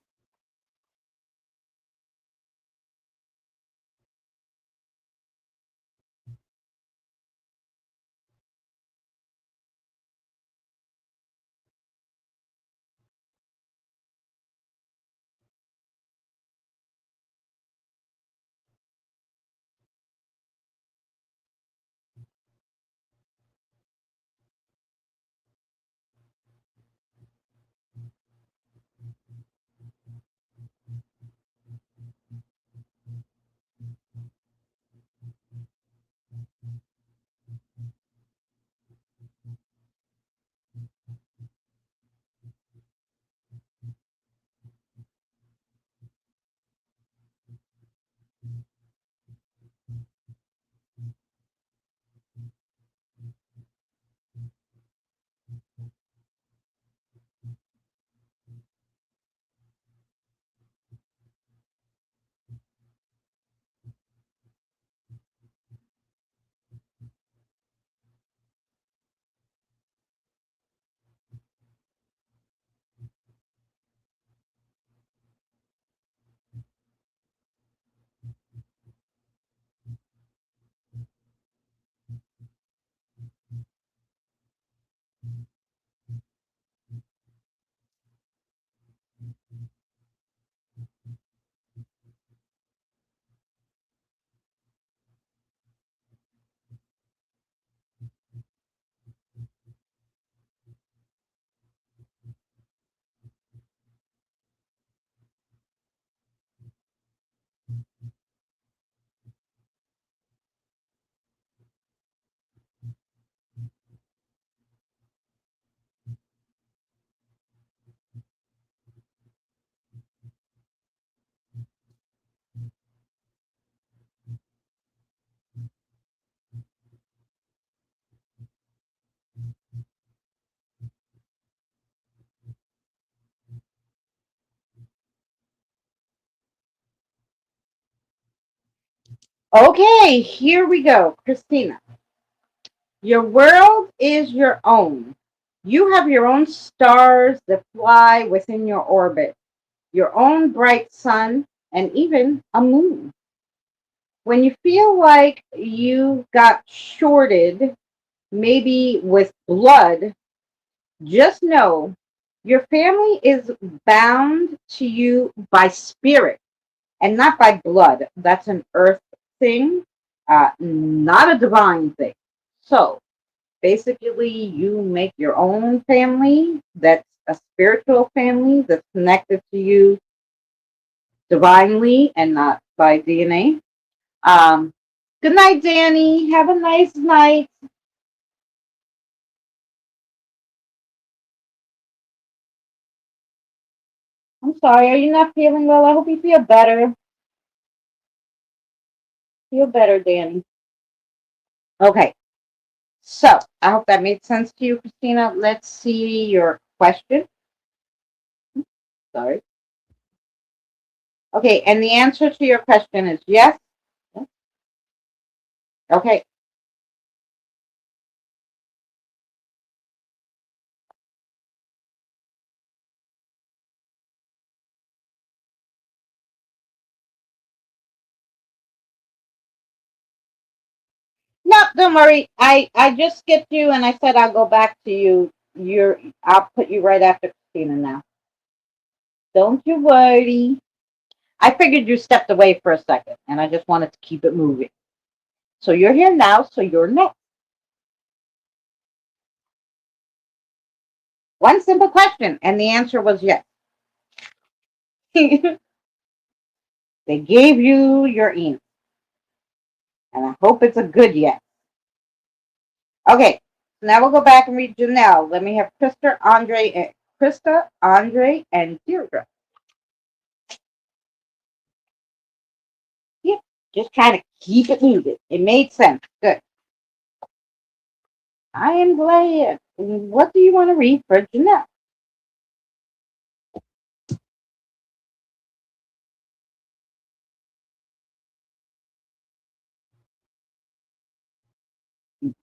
Okay, here we go, Christina. Your world is your own. You have your own stars that fly within your orbit, your own bright sun, and even a moon. When you feel like you got shorted, maybe with blood, just know your family is bound to you by spirit and not by blood. That's an earth thing, not a divine thing. So basically, you make your own family that's a spiritual family that's connected to you divinely and not by DNA. Good night, Danny. Have a nice night. I'm sorry, are you not feeling well? I hope you feel better. Feel better, Danny. Okay, so I hope that made sense to you, Christina. Let's see your question? Sorry. Okay, and the answer to your question is yes? Okay. No, don't worry. I just skipped you and I said I'll go back to you. I'll put you right after Christina now. Don't you worry. I figured you stepped away for a second and I just wanted to keep it moving. So you're here now, so you're next. One simple question, and the answer was yes. They gave you your email, and I hope it's a good yes. Okay, now we'll go back and read Janelle. Let me have Krista, Andre, and Deirdre. Yeah, just trying to keep it moving. It made sense. Good. I am glad. What do you want to read for Janelle?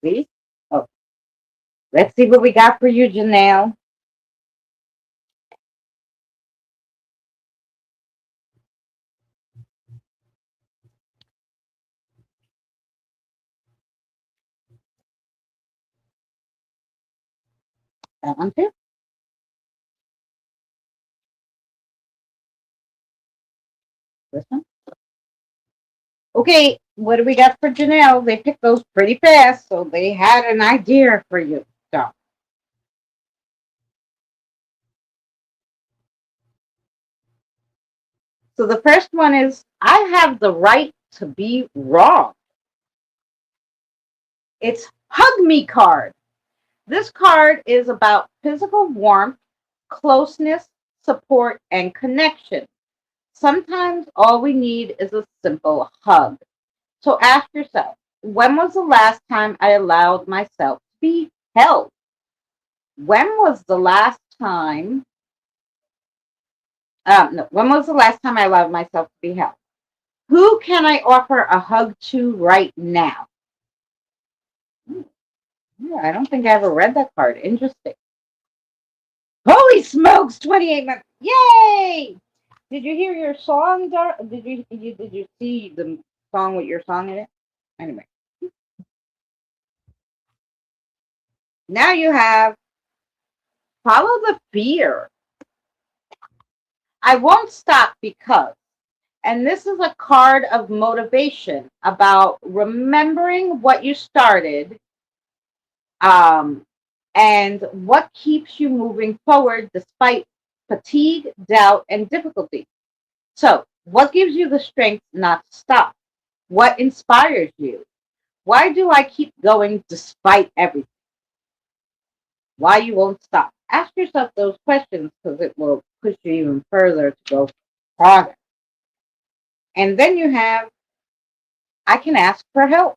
Please. Oh, let's see what we got for you, Janelle. That one too. This one. Okay, what do we got for Janelle? They picked those pretty fast, so they had an idea for you. So the first one is I have the right to be wrong. It's Hug Me card. This card is about physical warmth, closeness, support, and connection. Sometimes all we need is a simple hug. So ask yourself, when was the last time I allowed myself to be held? When was the last time? No, when was the last time I allowed myself to be held? Who can I offer a hug to right now? Yeah, I don't think I ever read that card. Interesting. Holy smokes, 28 minutes. Yay! Did you hear your song? Did you see the song with your song in it? Anyway, now you have Follow the Fear. I won't stop because, and this is a card of motivation about remembering what you started, um, and what keeps you moving forward despite fatigue, doubt, and difficulty. So, what gives you the strength not to stop? What inspires you? Why do I keep going despite everything? Why you won't stop? Ask yourself those questions because it will push you even further to go farther. And then you have, I can ask for help.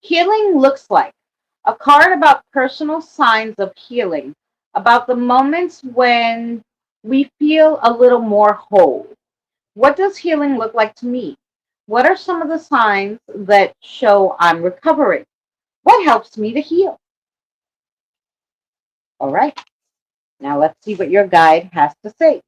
Healing looks like a card about personal signs of healing, about the moments when we feel a little more whole. What does healing look like to me? What are some of the signs that show I'm recovering? What helps me to heal? All right, now let's see what your guide has to say.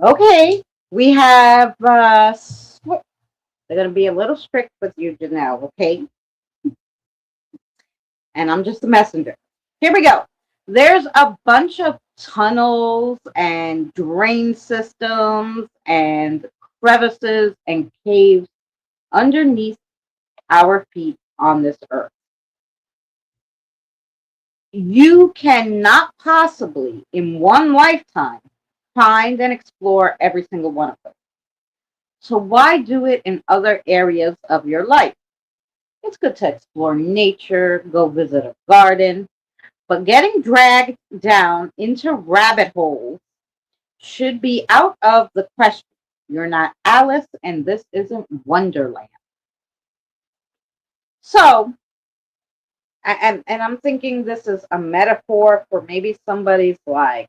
Okay, we have. They're gonna be a little strict with you, Janelle. Okay, and I'm just a messenger. Here we go. There's a bunch of tunnels and drain systems and crevices and caves underneath our feet on this earth. You cannot possibly, in one lifetime, find and explore every single one of them. So, why do it in other areas of your life? It's good to explore nature, go visit a garden, but getting dragged down into rabbit holes should be out of the question. You're not Alice, and this isn't Wonderland. So, and I'm thinking this is a metaphor for maybe somebody's like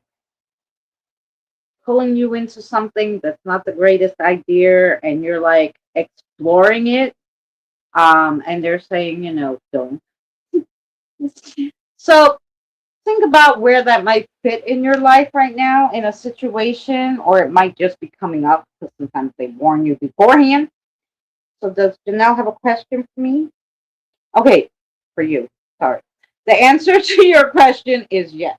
pulling you into something that's not the greatest idea, and you're like exploring it. And they're saying, don't. So think about where that might fit in your life right now in a situation, or it might just be coming up because sometimes they warn you beforehand. So does Janelle have a question for me? Okay, for you. Sorry. The answer to your question is yes.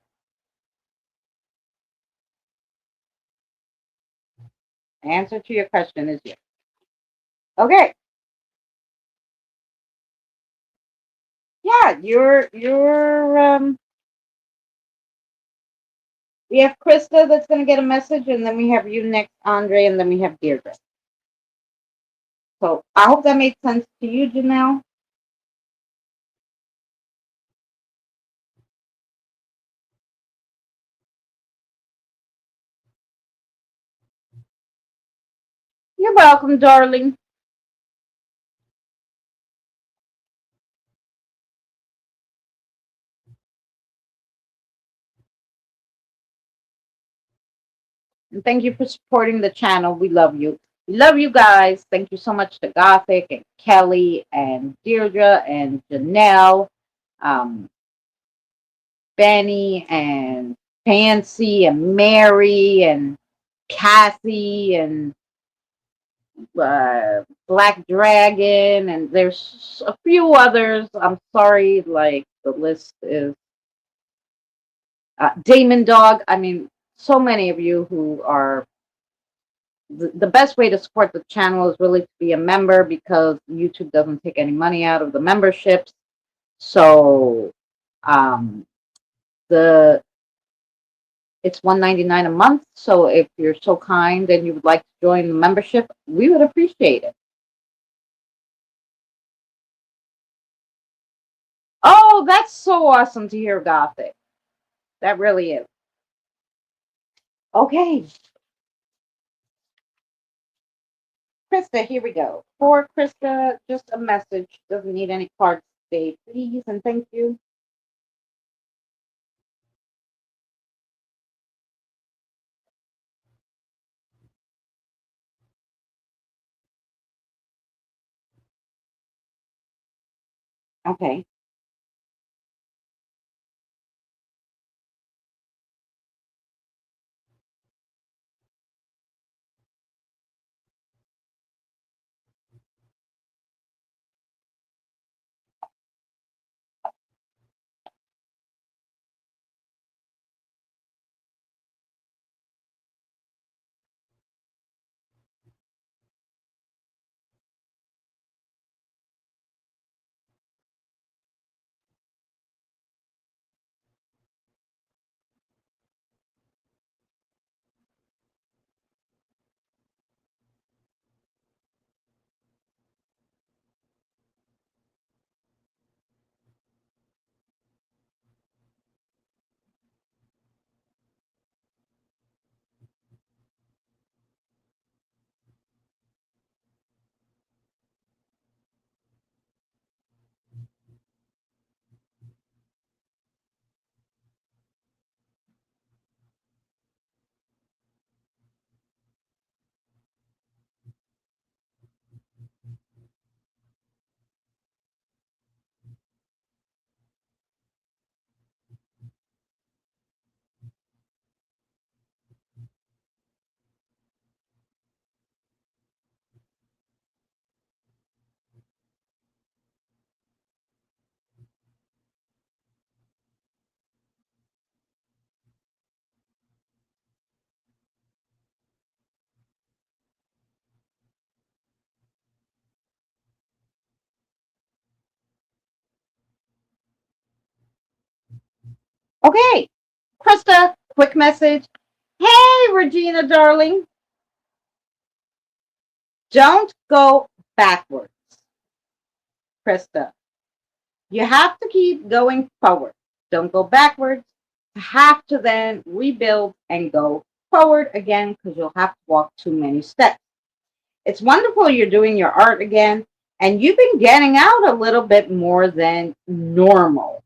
The answer to your question is yes. Okay. Yeah, we have Krista that's gonna get a message, and then we have you next, Andre, and then we have Deirdre. So I hope that made sense to you, Janelle. You're welcome, darling. And thank you for supporting the channel. We love you. We love you guys. Thank you so much to Gothic and Kelly and Deirdre and Janelle, um, Benny and Fancy and Mary and Cassie and Black Dragon. And there's a few others. I'm sorry, like the list is Damon Dog. I mean, so many of you who are the best way to support the channel is really to be a member because YouTube doesn't take any money out of the memberships. So um, the it's $1.99 a month. So if you're so kind and you would like to join the membership, we would appreciate it. Oh, that's so awesome to hear, Gothic. That really is. Okay, Krista, here we go. For Krista, just a message. Doesn't need any cards today, please, and thank you. Okay. Okay, Krista, quick message. Hey, Regina, darling. Don't go backwards, Krista. You have to keep going forward. Don't go backwards. You have to then rebuild and go forward again because you'll have to walk too many steps. It's wonderful you're doing your art again, and you've been getting out a little bit more than normal.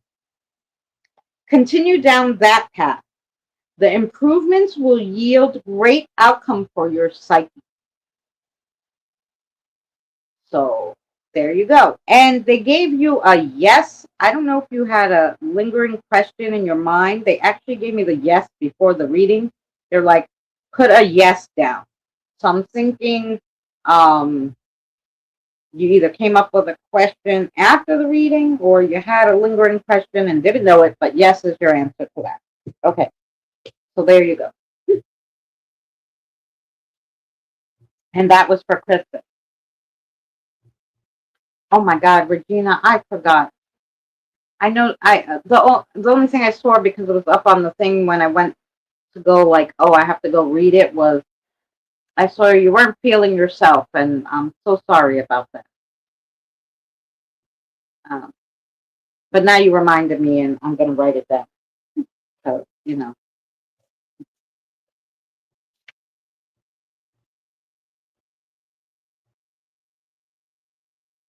Continue down that path. The improvements will yield great outcome for your psyche. So there you go. And they gave you a yes. I don't know if you had a lingering question in your mind. They actually gave me the yes before the reading. They're like, put a yes down. So I'm thinking you either came up with a question after the reading or you had a lingering question and didn't know it, but yes is your answer to that. Okay, so there you go. And that was for Krista. Oh my God, Regina, I forgot. I know the only thing I saw because it was up on the thing when I went to go like, oh, I have to go read it was I saw you weren't feeling yourself, and I'm so sorry about that. Um, but now you reminded me, and I'm going to write it down. So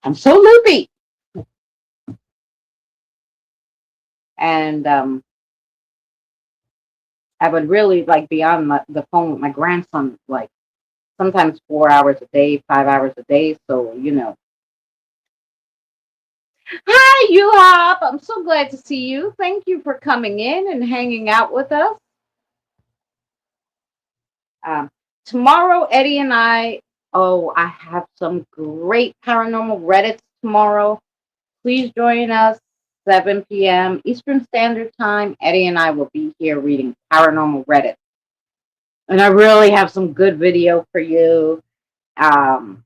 I'm so loopy, and I would really like be on the phone with my grandson like sometimes 4 hours a day, 5 hours a day. So Hi, you Hop. I'm so glad to see you. Thank you for coming in and hanging out with us. Um, Tomorrow, Eddie and I have some great paranormal Reddits tomorrow. Please join us, 7 p.m. Eastern Standard Time. Eddie and I will be here reading paranormal Reddit. And I really have some good video for you. Um,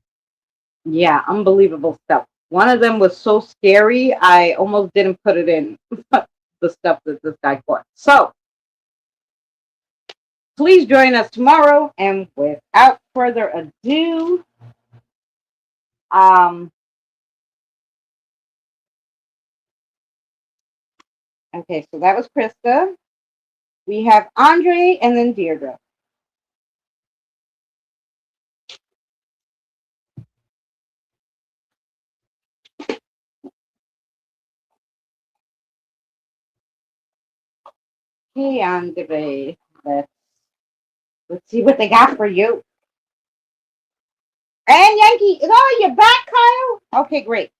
yeah, unbelievable stuff. One of them was so scary, I almost didn't put it in the stuff that this guy caught. So please join us tomorrow. And without further ado, um, okay, so that was Krista. We have Andre and then Deirdre. Hey, Andre. Let's see what they got for you. And Yankee, oh, you're back, Kyle? Okay, great.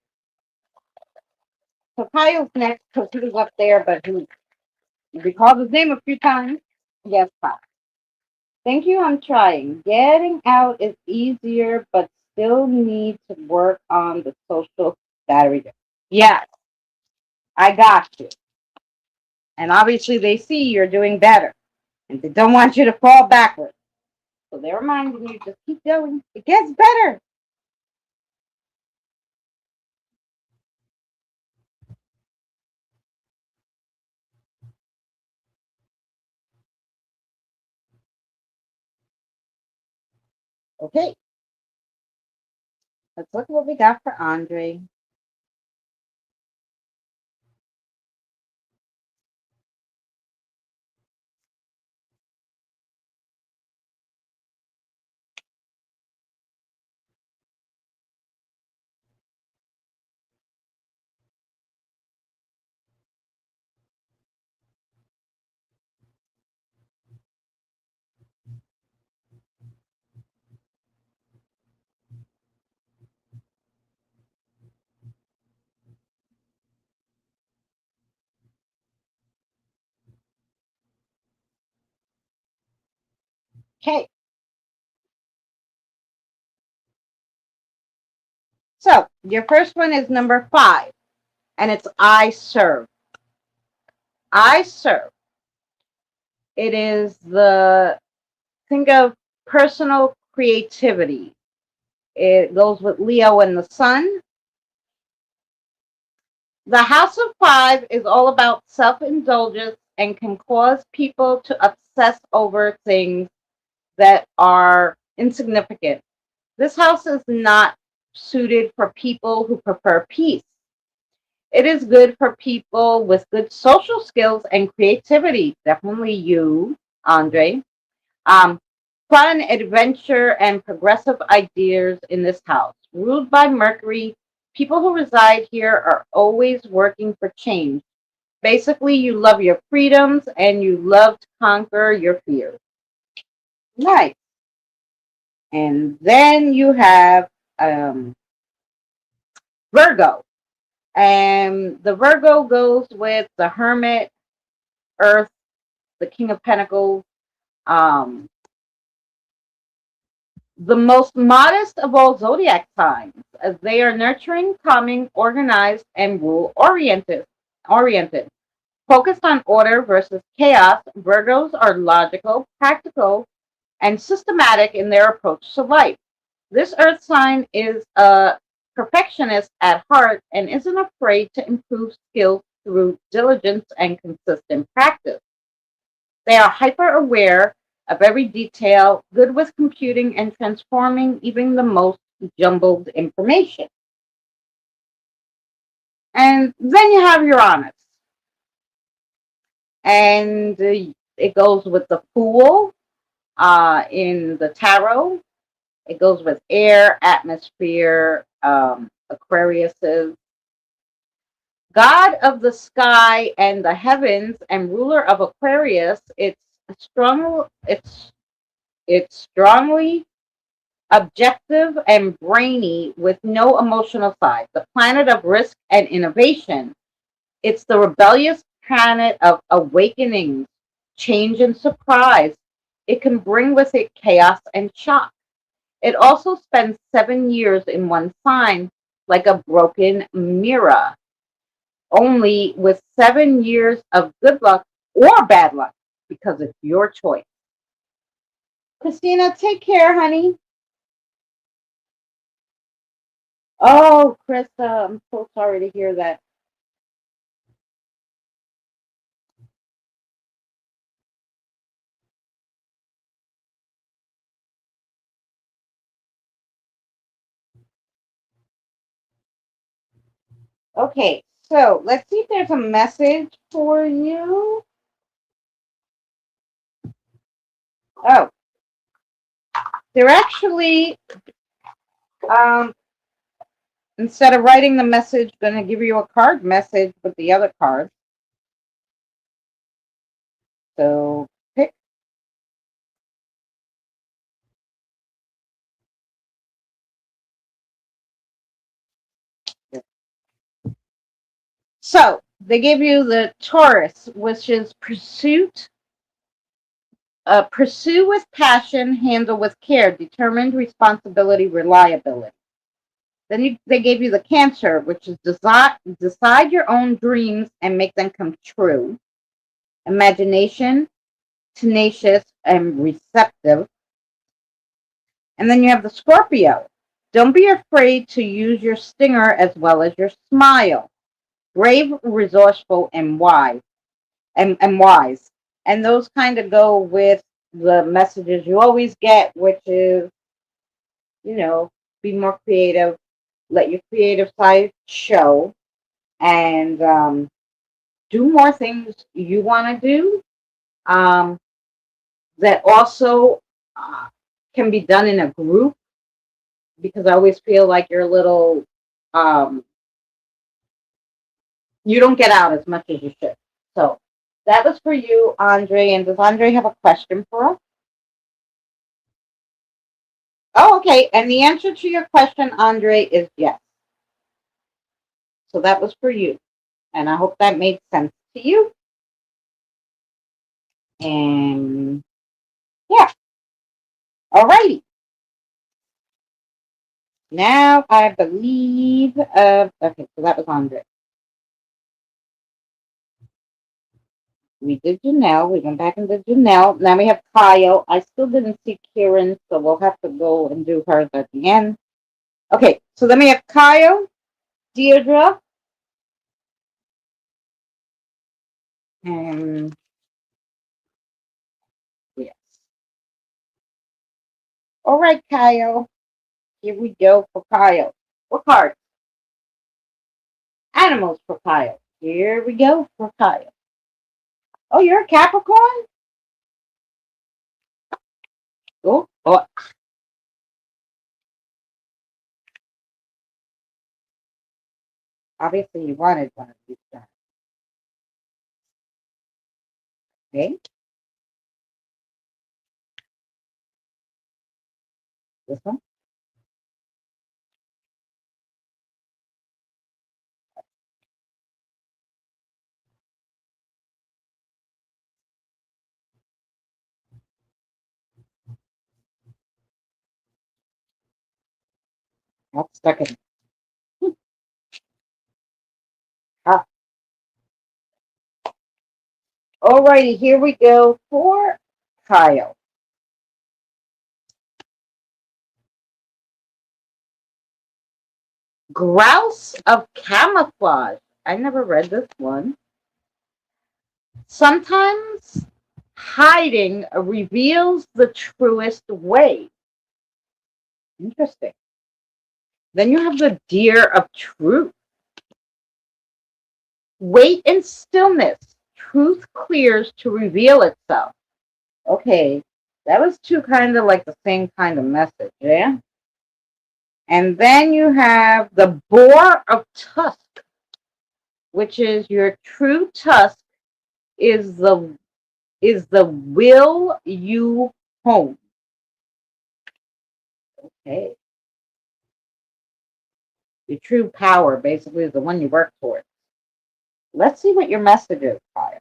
So Kyle's next because he was up there, but we called his name a few times. Yes, Kyle. Thank you, I'm trying. Getting out is easier, but still need to work on the social battery. Yes, I got you. And obviously they see you're doing better. And they don't want you to fall backwards. So they're reminding you, just keep going. It gets better. Okay, let's look at what we got for Andre. Okay, so your first one is number 5, and it's I serve. I serve. It is think of personal creativity. It goes with Leo and the Sun. The House of 5 is all about self-indulgence and can cause people to obsess over things that are insignificant. This house is not suited for people who prefer peace. It is good for people with good social skills and creativity. Definitely you, Andre. Um, Fun, adventure, and progressive ideas in this house. Ruled by Mercury, people who reside here are always working for change. Basically, you love your freedoms and you love to conquer your fears. Nice. And then you have um, Virgo. And the Virgo goes with the Hermit, Earth, the King of Pentacles, um, the most modest of all zodiac signs, as they are nurturing, calming, organized, and rule oriented. Focused on order versus chaos, Virgos are logical, practical, and systematic in their approach to life. This earth sign is a perfectionist at heart and isn't afraid to improve skills through diligence and consistent practice. They are hyper aware of every detail, good with computing and transforming even the most jumbled information. And then you have Uranus, and it goes with the Fool in the tarot. It goes with air, atmosphere, Aquarius's God of the sky and the heavens and ruler of Aquarius. It's strongly objective and brainy with no emotional side. The planet of risk and innovation. It's the rebellious planet of awakenings, change and surprise. It can bring with it chaos and shock. It also spends 7 years in one sign, like a broken mirror, only with 7 years of good luck or bad luck, because it's your choice. Christina, take care, honey. Oh, Krista, I'm so sorry to hear that. Okay, so let's see if there's a message for you. Oh, they're actually, um, instead of writing the message, going to give you a card message with the other cards. So pick. So they give you the Taurus, which is pursuit. Pursue with passion, handle with care, determined responsibility, reliability. Then they gave you the Cancer, which is decide your own dreams and make them come true. Imagination, tenacious, and receptive. And then you have the Scorpio. Don't be afraid to use your stinger as well as your smile. Brave, resourceful, and wise. And wise. And those kind of go with the messages you always get, which is, be more creative, let your creative side show, and do more things you want to do um, that also can be done in a group, because I always feel like you're a little, um, you don't get out as much as you should. So that was for you, Andre. And does Andre have a question for us? Oh, okay. And the answer to your question, Andre, is yes. So that was for you. And I hope that made sense to you. And yeah. Alrighty. Now I believe okay, so that was Andre. We did Janelle. We went back and did Janelle. Now we have Kyle. I still didn't see Kieran, so we'll have to go and do hers at the end. Okay, so then we have Kyle, Deirdre, and All right, Kyle. Here we go for Kyle. What card? Animals for Kyle. Here we go for Kyle. Oh, you're a Capricorn? Oh, obviously you wanted one of these guys. Okay, this one. That's stuck in. Ah. Alrighty, here we go for Kyle. Grouse of camouflage. I never read this one. Sometimes hiding reveals the truest way. Interesting. Then you have the deer of truth. Wait in stillness. Truth clears to reveal itself. Okay, that was two kind of like the same kind of message, yeah? And then you have the boar of tusk, which is your true tusk is the will you home. Okay. Your true power basically is the one you work towards. Let's see what your message is, Kyle.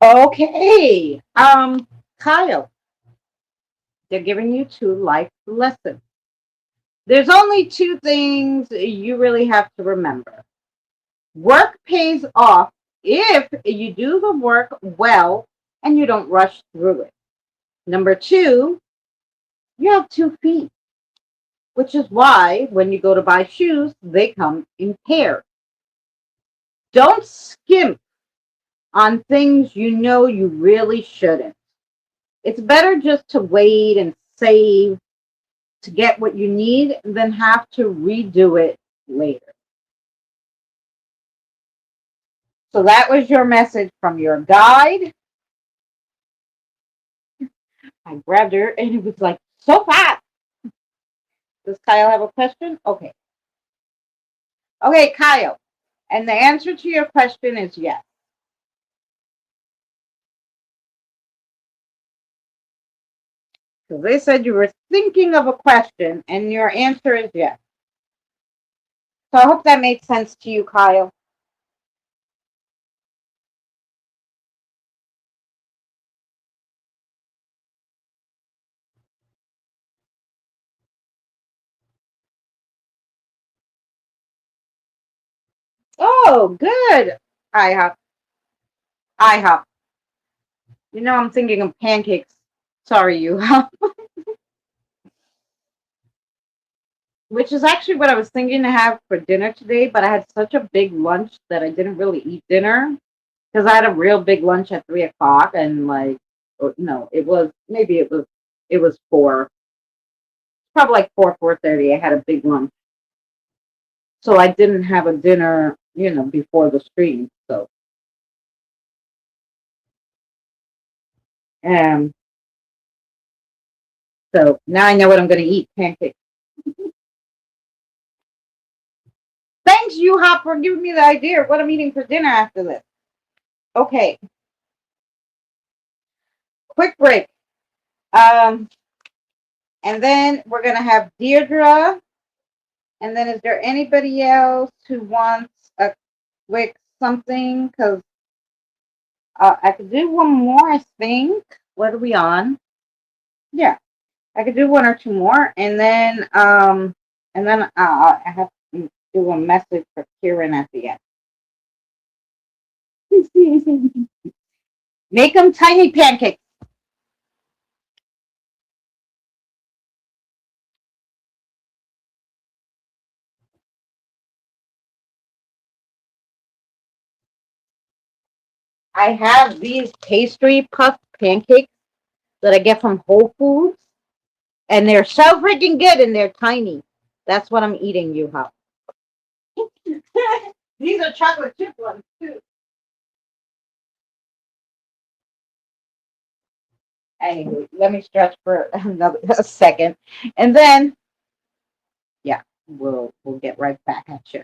Okay. Kyle, they're giving you two life lessons. There's only two things you really have to remember. Work pays off if you do the work well and you don't rush through it. Number two, you have 2 feet, which is why when you go to buy shoes, they come in pairs. Don't skimp on things you know you really shouldn't. It's better just to wait and save to get what you need than have to redo it later. So that was your message from your guide. I grabbed her and it was like so fast. Does Kyle have a question? Okay. Okay, Kyle. And the answer to your question is yes. So they said you were thinking of a question, and your answer is yes. So I hope that makes sense to you, Kyle. Oh, good. IHOP. IHOP. You know, I'm thinking of pancakes. Sorry, you. Which is actually what I was thinking to have for dinner today, but I had such a big lunch that I didn't really eat dinner because I had a real big lunch at 3 o'clock, and like, no, it was 4, probably like 4:30. I had a big lunch, so I didn't have a dinner, before the stream. Um, so now I know what I'm going to eat: pancakes. Thanks, you Hop, for giving me the idea of what I'm eating for dinner after this. Okay, quick break. Um, and then we're gonna have Deirdre. And then is there anybody else who wants a quick something? Because I could do one more, I think. What are we on? Yeah, I could do one or two more, and then I have to do a message for Kieran at the end. Make them tiny pancakes. I have these pastry puff pancakes that I get from Whole Foods, and they're so freaking good, and they're tiny. That's what I'm eating, you have. These are chocolate chip ones too. Anyway, let me stretch for a second, and then yeah, we'll get right back at you.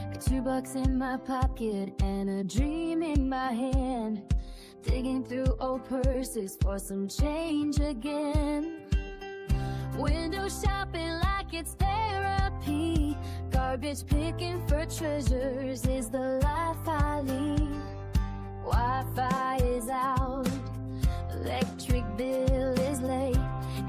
Got $2 in my pocket and a dream in my hand. Digging through old purses for some change again. Window shopping like it's therapy. Garbage picking for treasures is the life I lead. Wi-Fi is out, electric bill is late.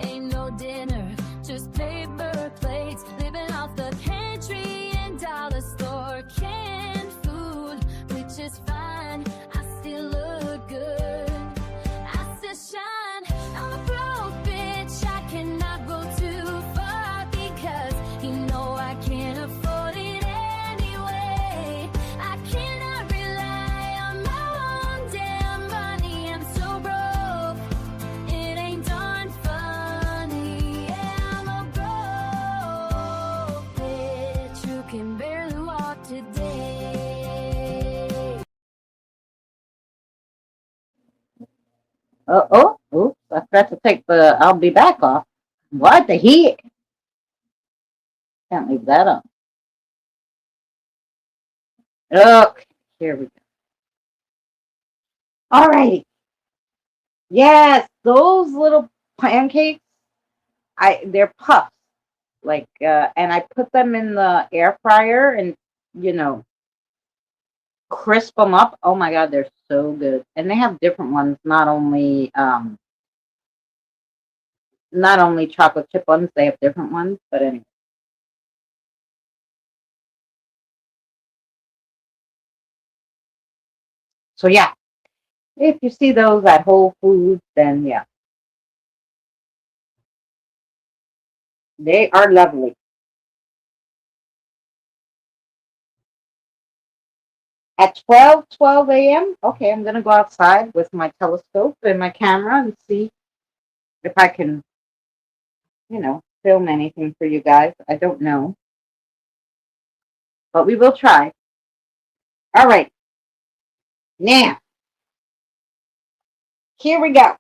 Ain't no dinner, just paper plates. Living off the pantry and dollar store canned food, which is fine. I still look good, I still shine. I'm a broke bitch, I cannot go too far because you know I can't afford it anyway. I cannot rely on my own damn money. I'm so broke, it ain't done funny. Yeah, I'm a broke bitch who can barely walk today. Oops, I forgot to take the I'll be back off. What the heck? Can't leave that on. Okay, here we go. All right. Yes, those little pancakes, they're puffs. And I put them in the air fryer and you know crisp them up. Oh my god, they're so good. And they have different ones, not only chocolate chip ones, they have different ones. But anyway, So yeah, if you see those at Whole Foods, then yeah, they are lovely. At 12 a.m., okay, I'm going to go outside with my telescope and my camera and see if I can, film anything for you guys. I don't know, but we will try. All right, now, here we go.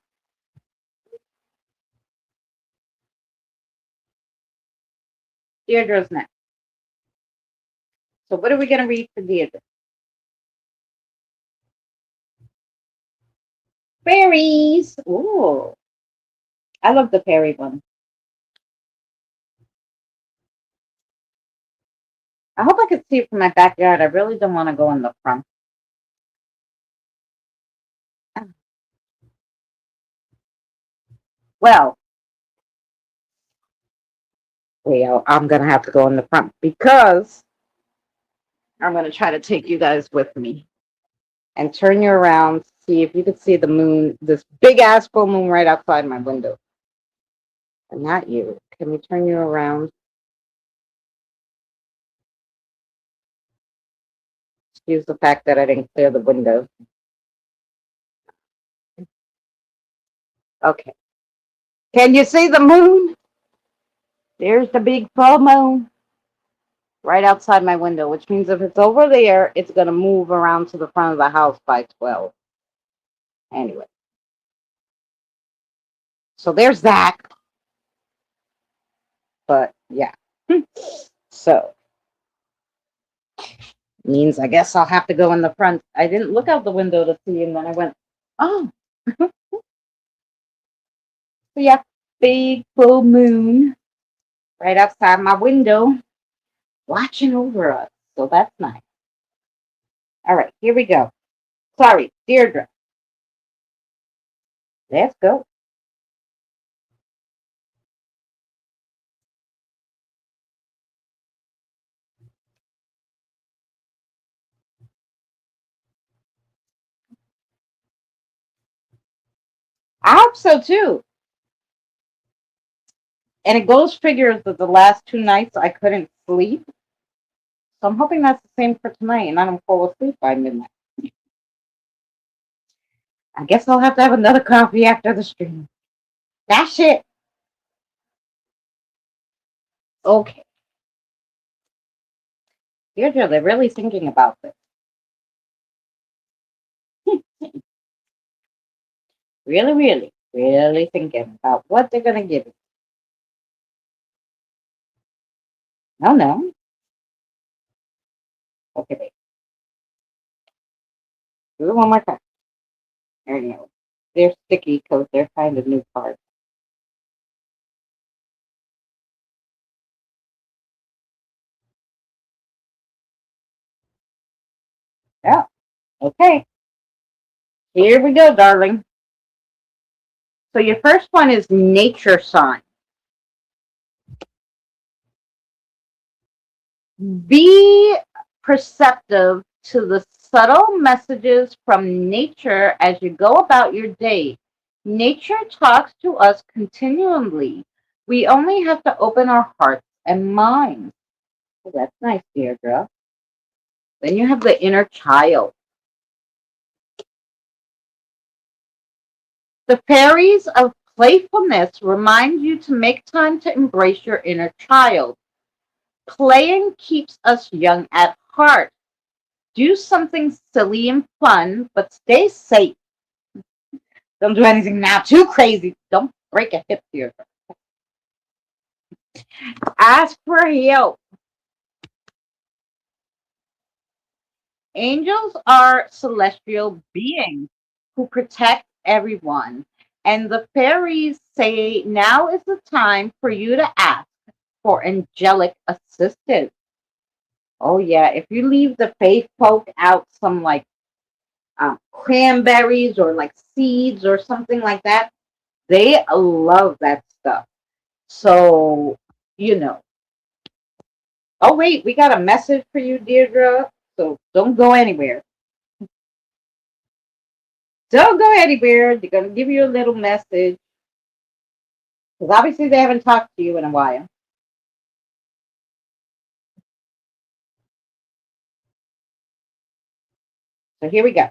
Deirdre's next. So what are we going to read for Deirdre? Fairies. Ooh, I love the fairy one. I hope I could see it from my backyard. I really don't want to go in the front. Well, I'm going to have to go in the front because I'm going to try to take you guys with me and turn you around, see if you could see the moon, this big ass full moon right outside my window. And not you. Can we turn you around? Excuse the fact that I didn't clear the window. Okay. Can you see the moon? There's the big full moon right outside my window, which means if it's over there, it's going to move around to the front of the house by 12. Anyway. So there's that. But yeah. So means I guess I'll have to go in the front. I didn't look out the window to see, and then I went, oh, so yeah, big full moon right outside my window, watching over us. So that's nice. All right, here we go. Sorry, Deirdre. Let's go. I hope so too. And it goes figures that the last 2 nights I couldn't sleep. So I'm hoping that's the same for tonight and I don't fall asleep by midnight. I guess I'll have to have another coffee after the stream. That's it. Okay. Deirdre, they're really thinking about this. Really, really, really thinking about what they're going to give you. No, no. Okay, wait. Do it one more time. There you go. They're sticky because they're kind of new cards. Yeah. Okay. Here we go, darling. So your first one is nature sign. Be perceptive to the subtle messages from nature as you go about your day. Nature talks to us continually. We only have to open our hearts and minds. Oh, that's nice, Deirdre. Then you have the inner child. The fairies of playfulness remind you to make time to embrace your inner child. Playing keeps us young at heart. Do something silly and fun, but stay safe. Don't do anything now too crazy. Don't break a hip here. Ask for help. Angels are celestial beings who protect everyone. And the fairies say now is the time for you to ask for angelic assistance. Oh, yeah. If you leave the faith folk out some like cranberries or like seeds or something like that, they love that stuff. So, you know. Oh, wait, we got a message for you, Deirdre. So don't go anywhere. So go ahead, Bear. They're going to give you a little message because obviously they haven't talked to you in a while. So here we go.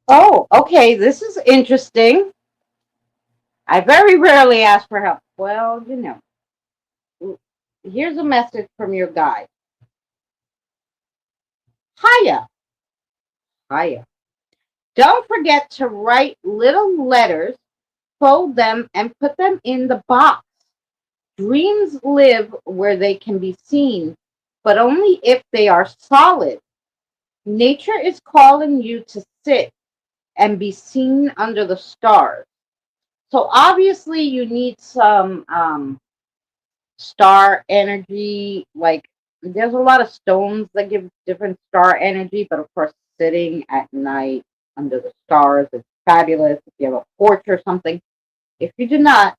Oh, okay. This is interesting. I very rarely ask for help. Well, here's a message from your guide. Hiya, hiya. Don't forget to write little letters, fold them, and put them in the box. Dreams live where they can be seen, but only if they are solid. Nature is calling you to sit and be seen under the stars. So obviously, you need some star energy. Like there's a lot of stones that give different star energy, but of course, sitting at night under the stars is fabulous. If you have a porch or something, if you do not,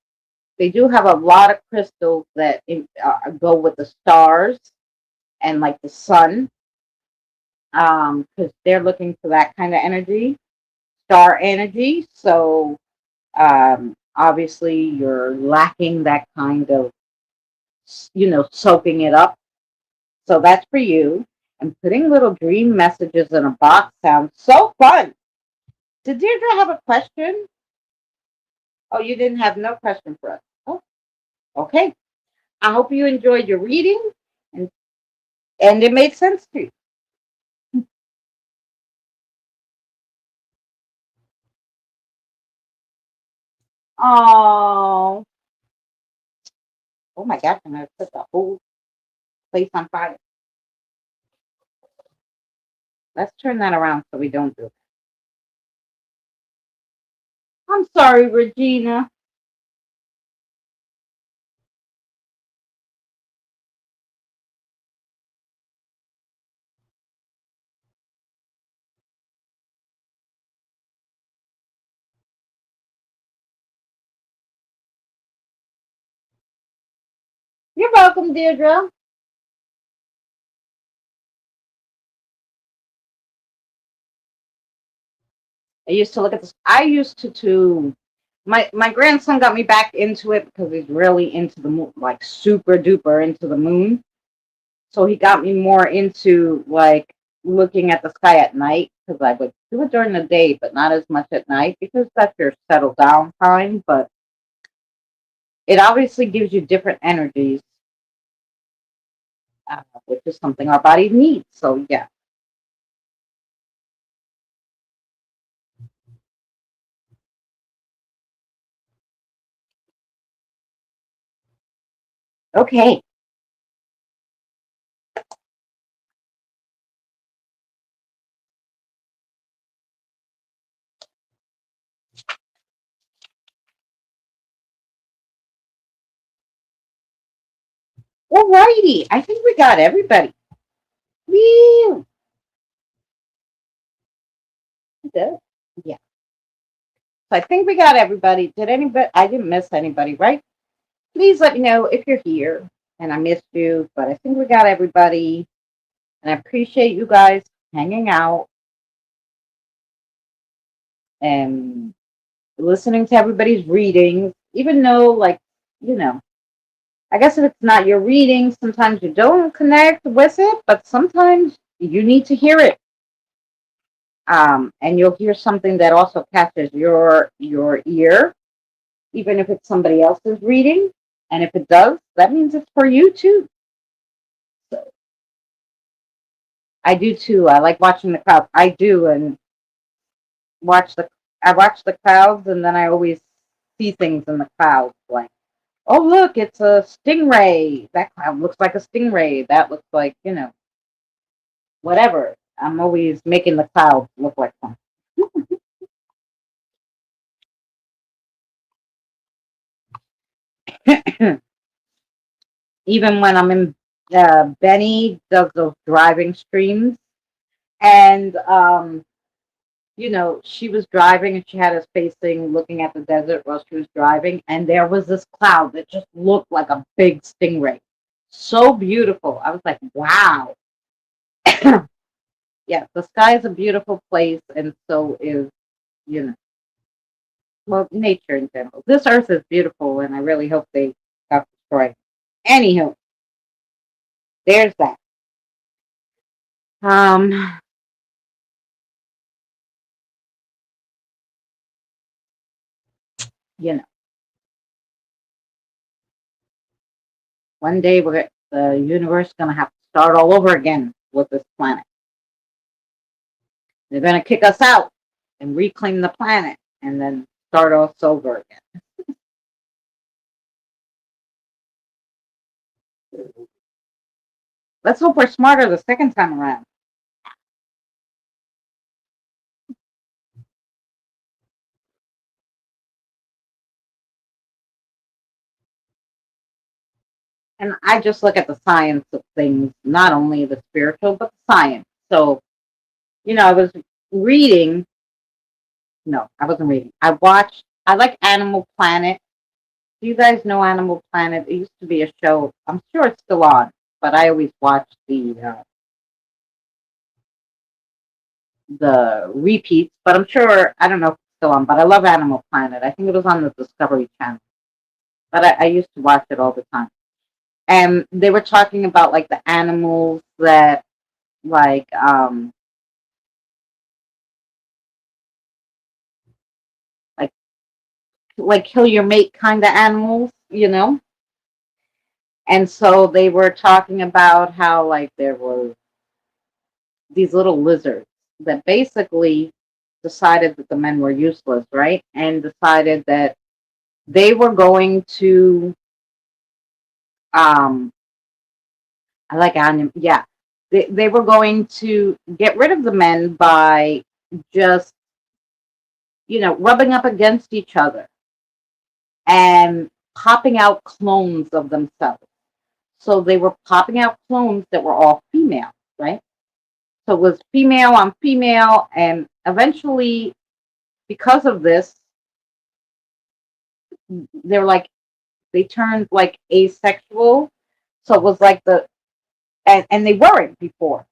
they do have a lot of crystals that go with the stars and like the sun, because they're looking for that kind of energy, star energy. So obviously, you're lacking that kind of, soaking it up. So that's for you. And putting little dream messages in a box sounds so fun. Did Deirdre have a question? Oh, you didn't have no question for us. Oh, okay. I hope you enjoyed your reading and it made sense to you. Oh, oh my gosh! I'm gonna put the whole place on fire. Let's turn that around so we don't do it. I'm sorry, Regina. You're welcome, Deirdre. I used to look at this. I used to my grandson got me back into it because he's really into the moon, like super duper into the moon. So he got me more into like looking at the sky at night because I would do it during the day, but not as much at night because that's your settle down time. But it obviously gives you different energies, which is something our body needs. So yeah. Okay. Alrighty. I think we got everybody. Woo! Good. Yeah. So I think we got everybody. Did anybody? I didn't miss anybody, right? Please let me know if you're here and I missed you. But I think we got everybody, and I appreciate you guys hanging out and listening to everybody's readings. Even though, like, you know, I guess if it's not your reading, sometimes you don't connect with it, but sometimes you need to hear it. And you'll hear something that also catches your ear, even if it's somebody else's reading. And if it does, that means it's for you too. So I do too. I like watching the crowd. I do, and watch the I watch the crowds, and then I always see things in the clouds, like, oh look, it's a stingray. That cloud looks like a stingray. That looks like, whatever. I'm always making the clouds look like something. Even when I'm in, Benny does those driving streams, and she was driving and she had us facing, looking at the desert while she was driving, and there was this cloud that just looked like a big stingray. So beautiful. I was like, wow. Yeah, the sky is a beautiful place, and so is, you know, well, nature in general. This earth is beautiful, and I really hope they got destroyed. Anywho, there's that. Um, you know, one day the universe is gonna have to start all over again with this planet. They're gonna kick us out and reclaim the planet, and then start us over again. Let's hope we're smarter the second time around. And I just look at the science of things, not only the spiritual, but the science. So, I was reading. No, I wasn't reading. I like Animal Planet. Do you guys know Animal Planet? It used to be a show. I'm sure it's still on, but I always watch the repeats. But I'm sure, I don't know if it's still on. But I love Animal Planet. I think it was on the Discovery Channel. But I used to watch it all the time. And they were talking about like the animals that, like, like kill your mate kind of animals. And so they were talking about how, like, there was these little lizards that basically decided that the men were useless, right? And decided that they were going to, um I like anim yeah. They were going to get rid of the men by just, rubbing up against each other and popping out clones of themselves. So they were popping out clones that were all female, right? So it was female on female, and eventually, because of this, they're like they turned like asexual. So it was like and they weren't before,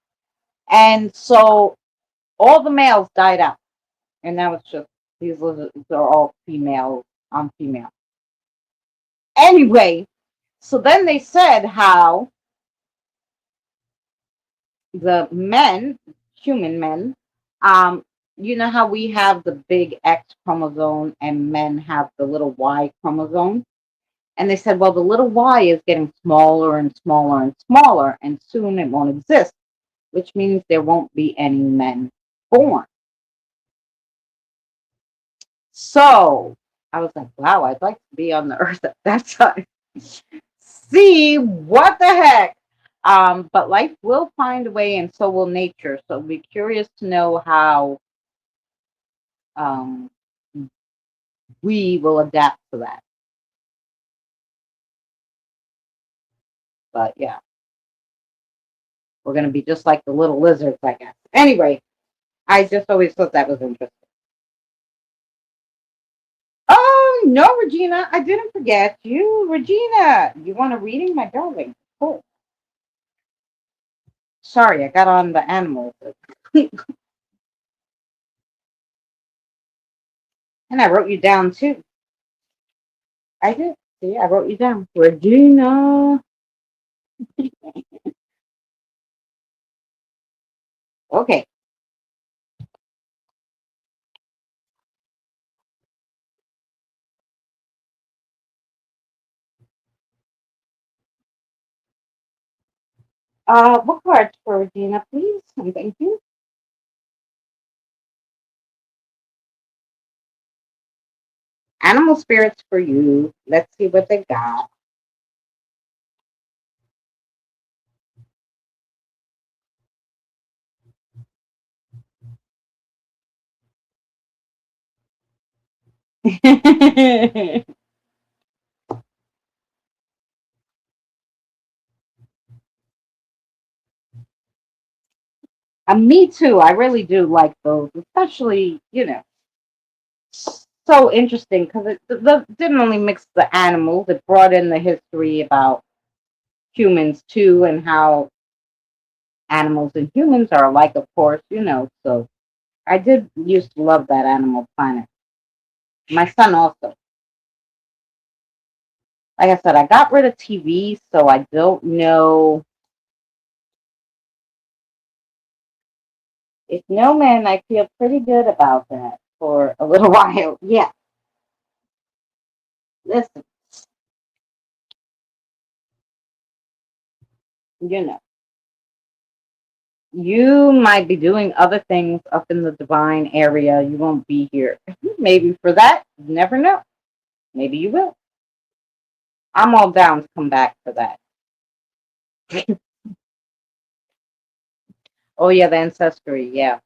and so all the males died out, and now it's just these lizards are all female on female. Anyway, so then they said how the men, human men, um, you know how we have the big X chromosome and men have the little Y chromosome? And they said, well, the little Y is getting smaller and smaller and smaller, and soon it won't exist, which means there won't be any men born. So I was like, wow, I'd like to be on the earth at that time. See what the heck. But life will find a way, and so will nature. So be curious to know how um, we will adapt to that. But yeah, we're gonna be just like the little lizards, I guess. Anyway, I just always thought that was interesting. Oh no, Regina, I didn't forget you, Regina. You want a reading, my darling? Cool. Sorry, I got on the animals. And I wrote you down too. I did. See, I wrote you down. Regina. Okay. What cards for Regina, please? And thank you. Animal spirits for you. Let's see what they got. Me too. I really do like those, especially, so interesting because didn't only mix the animals, it brought in the history about humans too and how animals and humans are alike, of course, So I did used to love that Animal Planet. My son also. Like I said, I got rid of TV, so I don't know. If no man, I feel pretty good about that for a little while. Yeah, listen, you know, you might be doing other things up in the divine area. You won't be here. Maybe for that, you never know. Maybe you will. I'm all down to come back for that. Oh yeah, the ancestry. Yeah,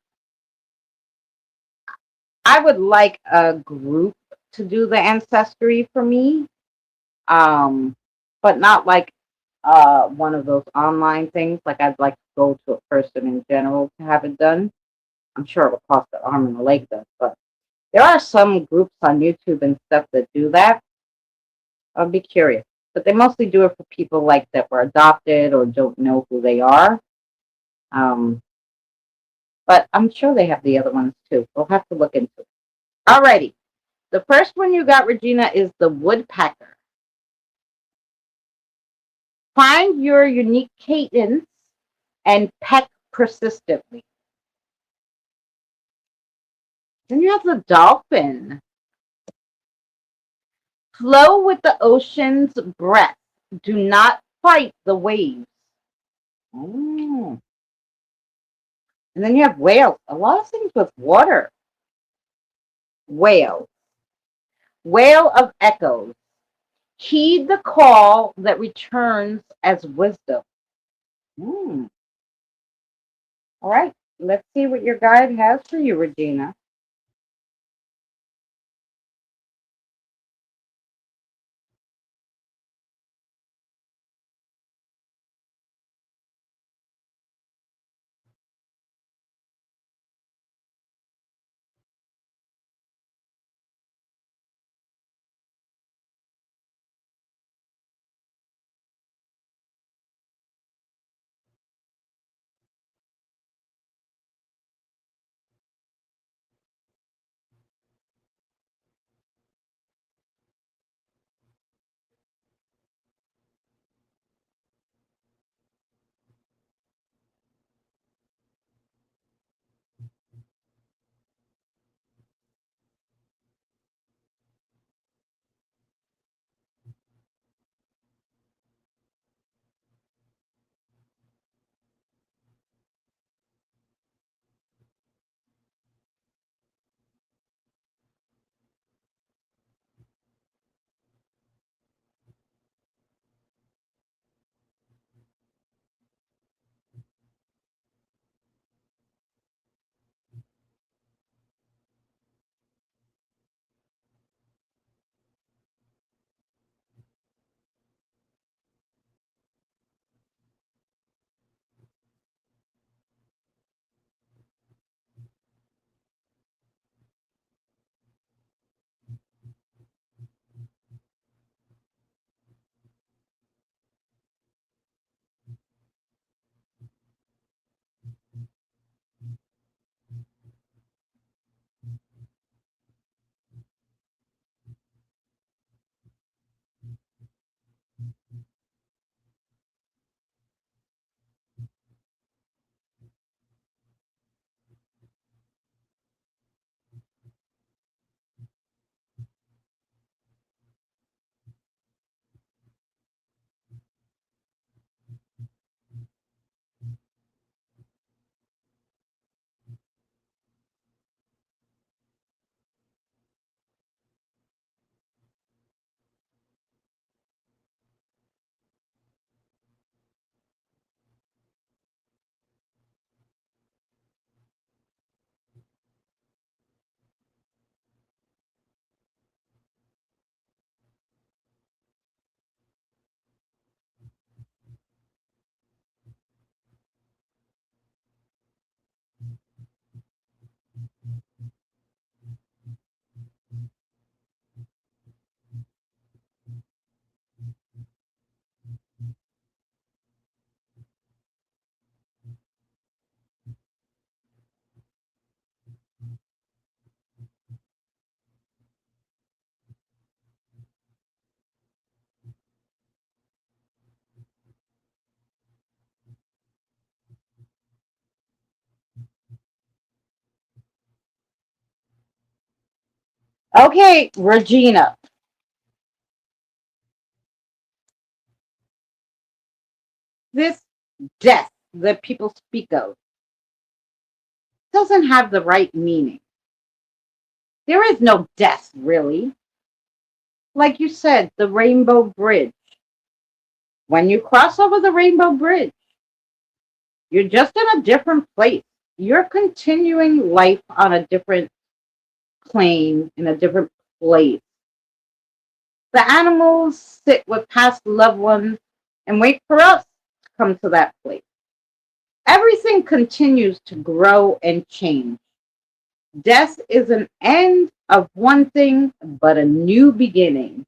I would like a group to do the ancestry for me. But not like one of those online things. Like I'd like to go to a person in general to have it done. I'm sure it will cost an arm and a leg though, but there are some groups on YouTube and stuff that do that. I'll be curious. But they mostly do it for people like that were adopted or don't know who they are. Um, but I'm sure they have the other ones too. We'll have to look into it. Alrighty. The first one you got, Regina, is the woodpecker. Find your unique cadence and peck persistently. Then you have the dolphin. Flow with the ocean's breath. Do not fight the waves. Mm. And then you have whales. A lot of things with water. Whale. Whale of echoes. Heed the call that returns as wisdom. Mm. All right. Let's see what your guide has for you, Regina. Okay, Regina. This death that people speak of doesn't have the right meaning. There is no death, really. Like you said, the Rainbow Bridge. When you cross over the Rainbow Bridge, you're just in a different place. You're continuing life on a different plane, in a different place. The animals sit with past loved ones and wait for us to come to that place. Everything continues to grow and change. Death is an end of one thing, but a new beginning.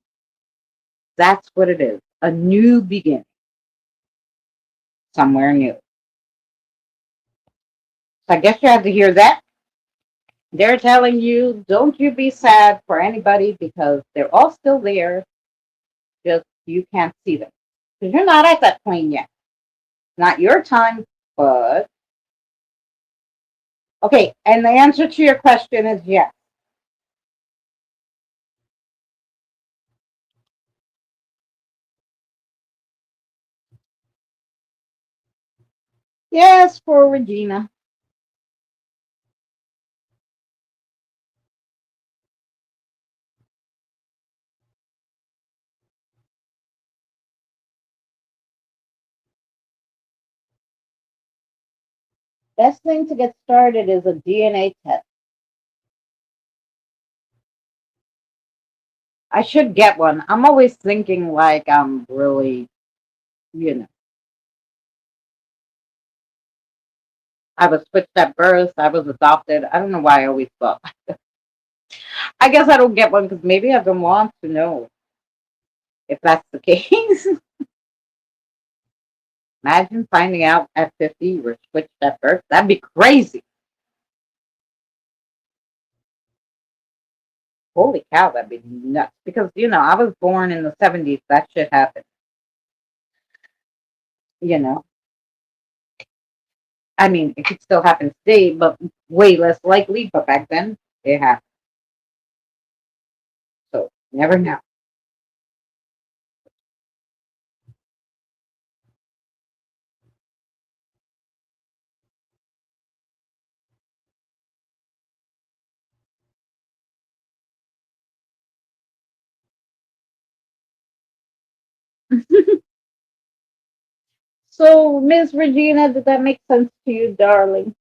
That's what it is. A new beginning. Somewhere new. So I guess you had to hear that. They're telling you, don't you be sad for anybody because they're all still there. Just you can't see them. Because you're not at that plane yet. Not your time, but okay. And the answer to your question is yes. Yes, for Regina. Best thing to get started is a DNA test. I should get one. I'm always thinking like I'm really, you know, I was switched at birth. I was adopted. I don't know why I always thought. I guess I don't get one because maybe I don't want to know if that's the case. Imagine finding out at 50 you were switched at birth. That'd be crazy. Holy cow, that'd be nuts. Because, I was born in the 70s. That shit happened. You know, I mean, it could still happen today, but way less likely. But back then, it happened. So, never know. So, Miss Regina, did that make sense to you, darling?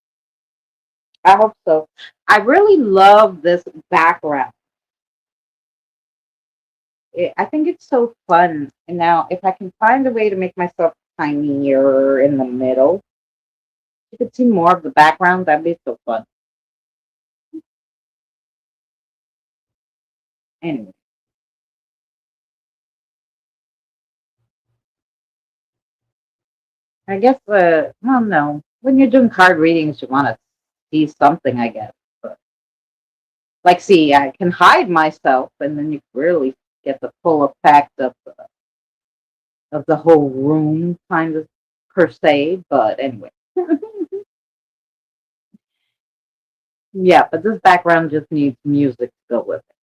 I hope so. I really love this background. I think it's so fun. And now, if I can find a way to make myself tinier in the middle, you could see more of the background. That'd be so fun. Anyway, I guess, well, no. When you're doing card readings, you want to see something, I guess. But, like, see, I can hide myself, and then you really get the full effect of the whole room, kind of, per se. But anyway. Yeah, but this background just needs music to go with it.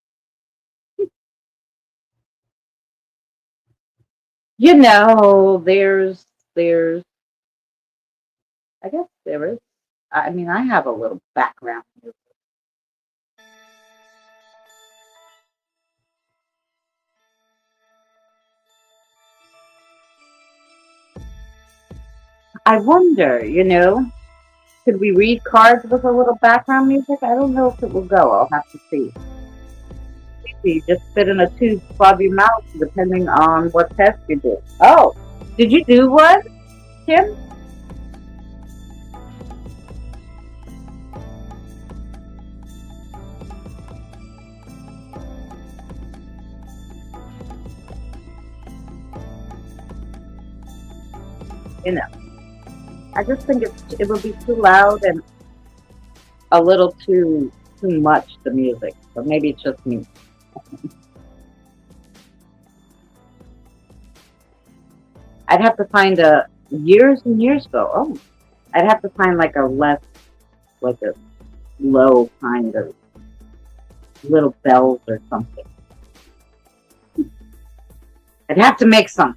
There's, I guess there is. I mean, I have a little background music. I wonder, could we read cards with a little background music? I don't know if it will go. I'll have to see. You just spit in a tube, swab your mouth, depending on what test you did. Oh, did you do one, Kim? You know, I just think it would be too loud and a little too much the music. But maybe it's just me. I'd have to find a years and years ago. Oh, I'd have to find like a less, like a low kind of. little bells or something. I'd have to make some.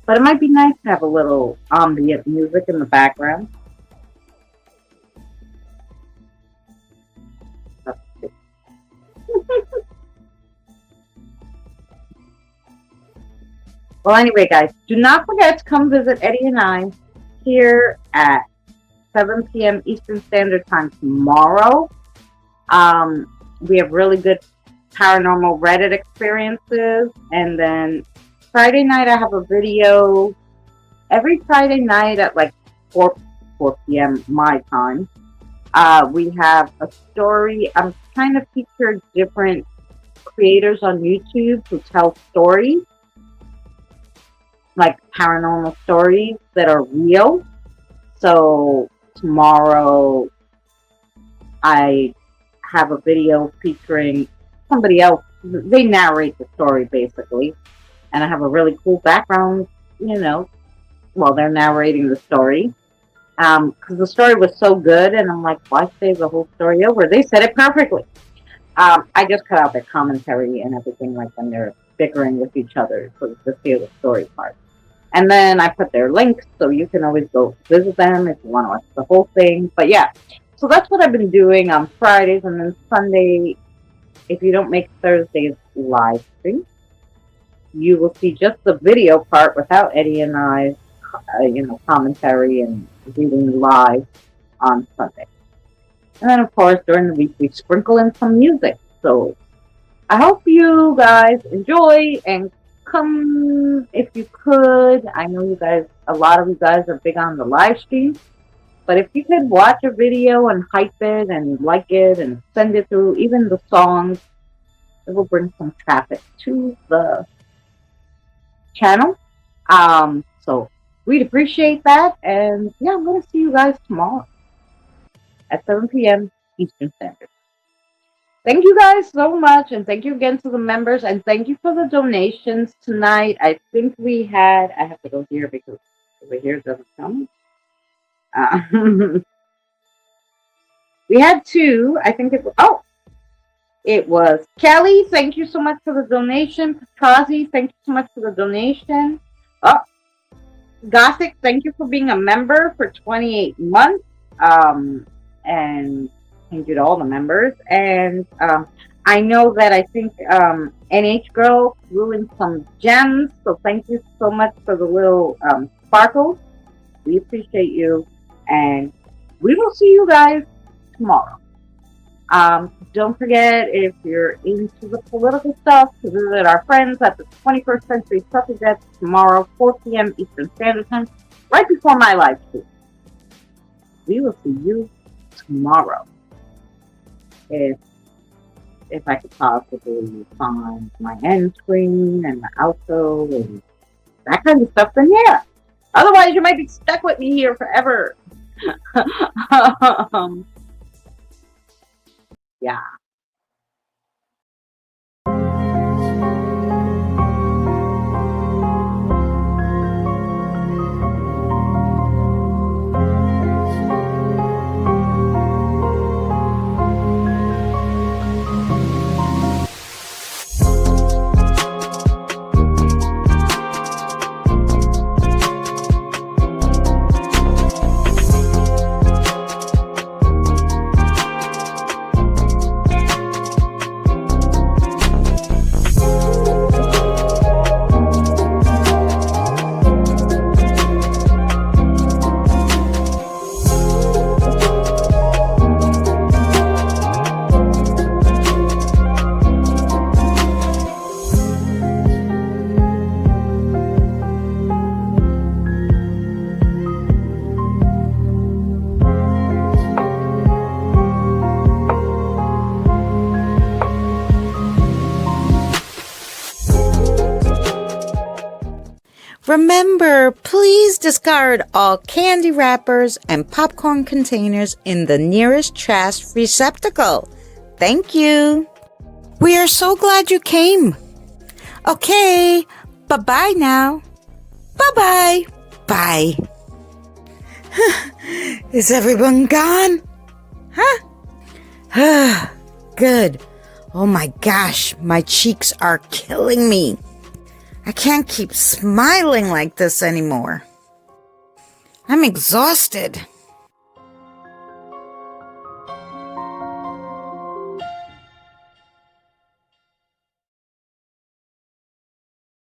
But it might be nice to have a little ambient music in the background. Well, anyway, guys, do not forget to come visit Eddie and I here at 7 p.m. Eastern Standard Time tomorrow. We have really good paranormal Reddit experiences. And then Friday night, I have a video every Friday night at like 4 p.m. my time. We have a story. I'm trying to feature different creators on YouTube who tell stories, like paranormal stories that are real. So tomorrow I have a video featuring somebody else. They narrate the story basically. And I have a really cool background, while they're narrating the story. Because the story was so good, and I'm like, why say the whole story over? They said it perfectly. I just cut out their commentary and everything, like when they're bickering with each other, so just hear the story part. And then I put their links, so you can always go visit them if you want to watch the whole thing. But yeah, so that's what I've been doing on Fridays, and then Sunday, if you don't make Thursday's live stream, you will see just the video part without Eddie and I, commentary and reading live on Sunday. And then, of course, during the week, we sprinkle in some music. So I hope you guys enjoy and come if you could. I know you guys, a lot of you guys are big on the live stream. But if you could watch a video and hype it and like it and send it through, even the songs, it will bring some traffic to the channel. So we'd appreciate that. And yeah, I'm going to see you guys tomorrow at 7 p.m. Eastern Standard. Thank you guys so much. And thank you again to the members. And thank you for the donations tonight. I think we had, I have to go here because over here doesn't tell me. We had two. I think it was Kelly. Thank you so much for the donation. Petrazi, thank you so much for the donation. Oh, Gothic, thank you for being a member for 28 months. And thank you to all the members. And I know that I think NH Girl threw in some gems. So thank you so much for the little sparkles. We appreciate you. And we will see you guys tomorrow. Don't forget, if you're into the political stuff, to visit our friends at the 21st Century Suffragettes tomorrow, 4 p.m. Eastern Standard Time, right before my live stream. We will see you tomorrow. If I could possibly find my end screen and the outro and that kind of stuff, then yeah. Otherwise, you might be stuck with me here forever. Yeah. Remember, please discard all candy wrappers and popcorn containers in the nearest trash receptacle. Thank you. We are so glad you came. Okay, bye-bye now. Bye-bye. Bye. Is everyone gone? Huh? Good. Oh my gosh, my cheeks are killing me. I can't keep smiling like this anymore. I'm exhausted.